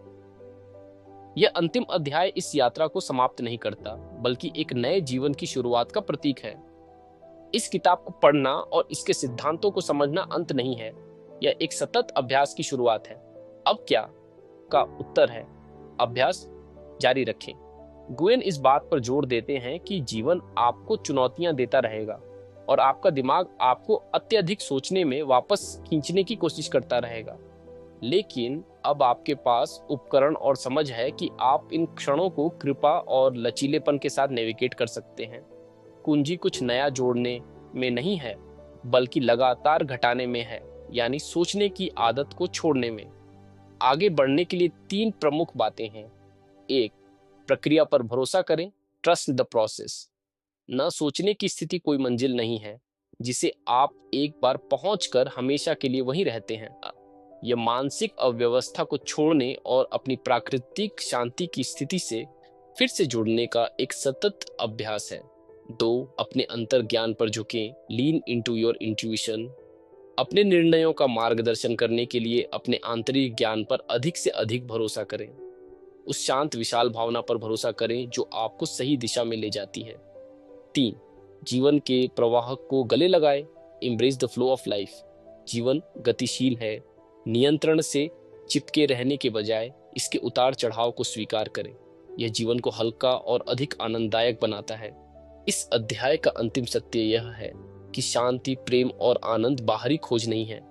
S1: यह अंतिम अध्याय इस यात्रा को समाप्त नहीं करता, बल्कि एक नए जीवन की शुरुआत का प्रतीक है। इस किताब को पढ़ना और इसके सिद्धांतों को समझना अंत नहीं है, यह एक सतत अभ्यास की शुरुआत है। अब क्या का उत्तर है अभ्यास जारी रखें। गुएन इस बात पर जोर देते हैं कि जीवन आपको चुनौतियां देता रहेगा और आपका दिमाग आपको अत्यधिक सोचने में वापस खींचने की कोशिश करता रहेगा। लेकिन अब आपके पास उपकरण और समझ है कि आप इन क्षणों को कृपा और लचीलेपन के साथ नेविगेट कर सकते हैं। कुंजी कुछ नया जोड़ने में नहीं है, बल्कि लगातार घटाने में है, यानी सोचने की आदत को छोड़ने में। आगे बढ़ने के लिए 3 प्रमुख बातें हैं। 1, प्रक्रिया पर भरोसा करें। Trust the process. न सोचने की स्थिति कोई मंजिल नहीं है जिसे आप एक बार पहुंचकर हमेशा के लिए वहीं रहते हैं। यह मानसिक अव्यवस्था को छोड़ने और अपनी प्राकृतिक शांति की स्थिति से फिर से जुड़ने का एक सतत अभ्यास है। 2, अपने अंतर ज्ञान पर झुकें। लीन इनटू योर इंट्यूशन। अपने निर्णयों का मार्गदर्शन करने के लिए अपने आंतरिक ज्ञान पर अधिक से अधिक भरोसा करें। उस शांत विशाल भावना पर भरोसा करें जो आपको सही दिशा में ले जाती है। 3, जीवन के प्रवाह को गले लगाएं। Embrace the flow of life. जीवन गतिशील है। नियंत्रण से चिपके रहने के बजाय इसके उतार चढ़ाव को स्वीकार करें। यह जीवन को हल्का और अधिक आनंददायक बनाता है। इस अध्याय का अंतिम सत्य यह है कि शांति, प्रेम और आनंद बाहरी खोज नहीं है,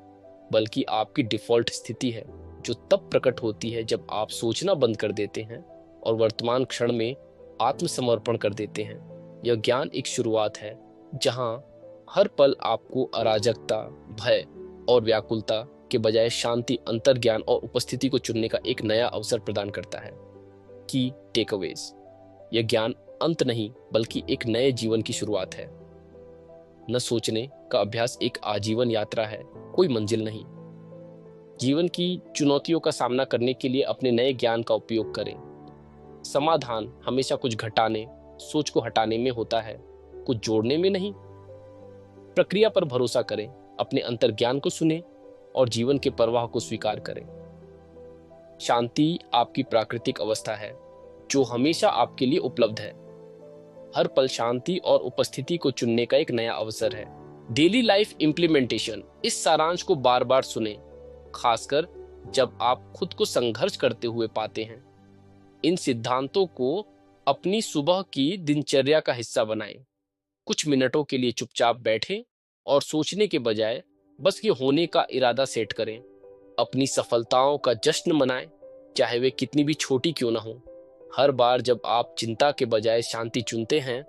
S1: बल्कि आपकी डिफॉल्ट स्थिति है, जो तब प्रकट होती है जब आप सोचना बंद कर देते हैं और वर्तमान क्षण में आत्मसमर्पण कर देते हैं। यह ज्ञान एक शुरुआत है जहां हर पल आपको अराजकता, भय और व्याकुलता के बजाय शांति, अंतर्ज्ञान और उपस्थिति को चुनने का एक नया अवसर प्रदान करता है। की टेकअवेज। यह ज्ञान अंत नहीं बल्कि एक नए जीवन की शुरुआत है। न सोचने का अभ्यास एक आजीवन यात्रा है, कोई मंजिल नहीं। जीवन की चुनौतियों का सामना करने के लिए अपने नए ज्ञान का उपयोग करें। समाधान हमेशा कुछ घटाने, सोच को हटाने में होता है, कुछ जोड़ने में नहीं। प्रक्रिया पर भरोसा करें, अपने अंतर्ज्ञान को सुनें और जीवन के प्रवाह को स्वीकार करें। शांति आपकी प्राकृतिक अवस्था है जो हमेशा आपके लिए उपलब्ध है। हर पल शांति और उपस्थिति को चुनने का एक नया अवसर है। Daily life implementation. इस सारांश को बार बार सुनें, खासकर जब आप खुद को संघर्ष करते हुए पाते हैं। इन सिद्धांतों को अपनी सुबह की दिनचर्या का हिस्सा बनाएं। कुछ मिनटों के लिए चुपचाप बैठें और सोचने के बजाय बस ये होने का इरादा सेट करें। अपनी सफलताओं का जश्न मनाएं, चाहे वे कितनी भी छोटी क्यों ना हो। हर बार जब आप चिंता के बजाय शांति चुनते हैं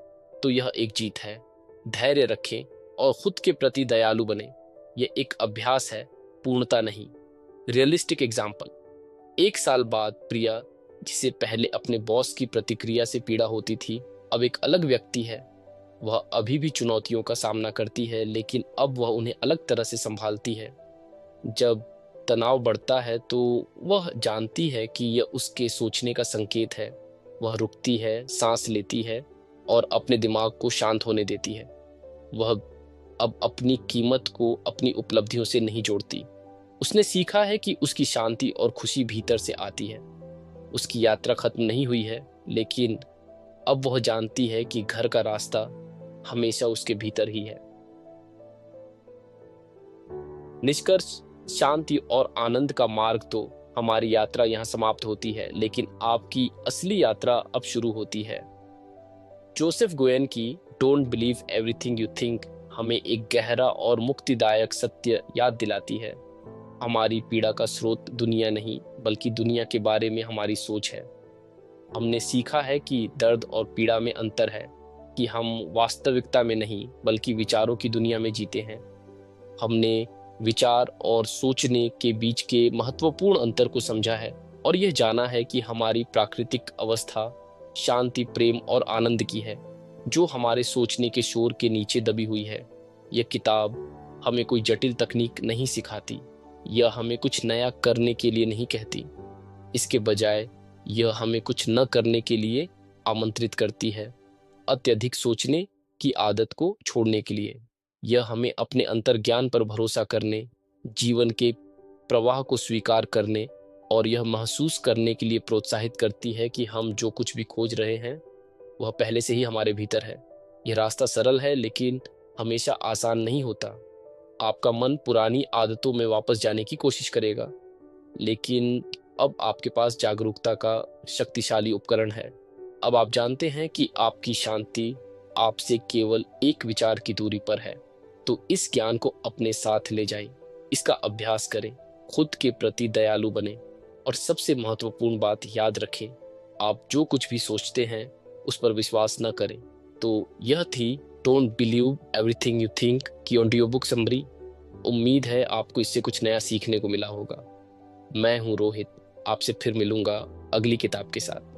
S1: तो यह एक जीत है। धैर्य रखें और खुद के प्रति दयालु बने। यह एक अभ्यास है, पूर्णता नहीं। रियलिस्टिक एग्जाम्पल, 1 साल बाद प्रिया, जिसे पहले अपने बॉस की प्रतिक्रिया से पीड़ा होती थी, अब एक अलग व्यक्ति है। वह अभी भी चुनौतियों का सामना करती है, लेकिन अब वह उन्हें अलग तरह से संभालती है। जब तनाव बढ़ता है तो वह जानती है कि यह उसके सोचने का संकेत है। वह रुकती है, सांस लेती है और अपने दिमाग को शांत होने देती है। वह अब अपनी कीमत को अपनी उपलब्धियों से नहीं जोड़ती। उसने सीखा है कि उसकी शांति और खुशी भीतर से आती है। उसकी यात्रा खत्म नहीं हुई है, लेकिन अब वह जानती है कि घर का रास्ता हमेशा उसके भीतर ही है। निष्कर्ष, शांति और आनंद का मार्ग तो हमारी यात्रा यहाँ समाप्त होती है, लेकिन आपकी असली यात्रा अब शुरू होती है। जोसेफ गोयन की don't believe everything you think हमें एक गहरा और मुक्तिदायक सत्य याद दिलाती है। हमारी पीड़ा का स्रोत दुनिया नहीं, बल्कि दुनिया के बारे में हमारी सोच है। हमने सीखा है कि दर्द और पीड़ा में अंतर है, कि हम वास्तविकता में नहीं बल्कि विचारों की दुनिया में जीते हैं। हमने विचार और सोचने के बीच के महत्वपूर्ण अंतर को समझा है और यह जाना है कि हमारी प्राकृतिक अवस्था शांति, प्रेम और आनंद की है, जो हमारे सोचने के शोर के नीचे दबी हुई है। यह किताब हमें कोई जटिल तकनीक नहीं सिखाती, यह हमें कुछ नया करने के लिए नहीं कहती। इसके बजाय यह हमें कुछ न करने के लिए आमंत्रित करती है, अत्यधिक सोचने की आदत को छोड़ने के लिए। यह हमें अपने अंतर्ज्ञान पर भरोसा करने, जीवन के प्रवाह को स्वीकार करने और यह महसूस करने के लिए प्रोत्साहित करती है कि हम जो कुछ भी खोज रहे हैं वह पहले से ही हमारे भीतर है। यह रास्ता सरल है, लेकिन हमेशा आसान नहीं होता। आपका मन पुरानी आदतों में वापस जाने की कोशिश करेगा, लेकिन अब आपके पास जागरूकता का शक्तिशाली उपकरण है। अब आप जानते हैं कि आपकी शांति आपसे केवल एक विचार की दूरी पर है। तो इस ज्ञान को अपने साथ ले जाएं, इसका अभ्यास करें, खुद के प्रति दयालु बने और सबसे महत्वपूर्ण बात याद रखें, आप जो कुछ भी सोचते हैं उस पर विश्वास न करें। तो यह थी don't believe everything you think की ऑडियो बुक समरी। उम्मीद है आपको इससे कुछ नया सीखने को मिला होगा। मैं हूं रोहित, आपसे फिर मिलूंगा अगली किताब के साथ।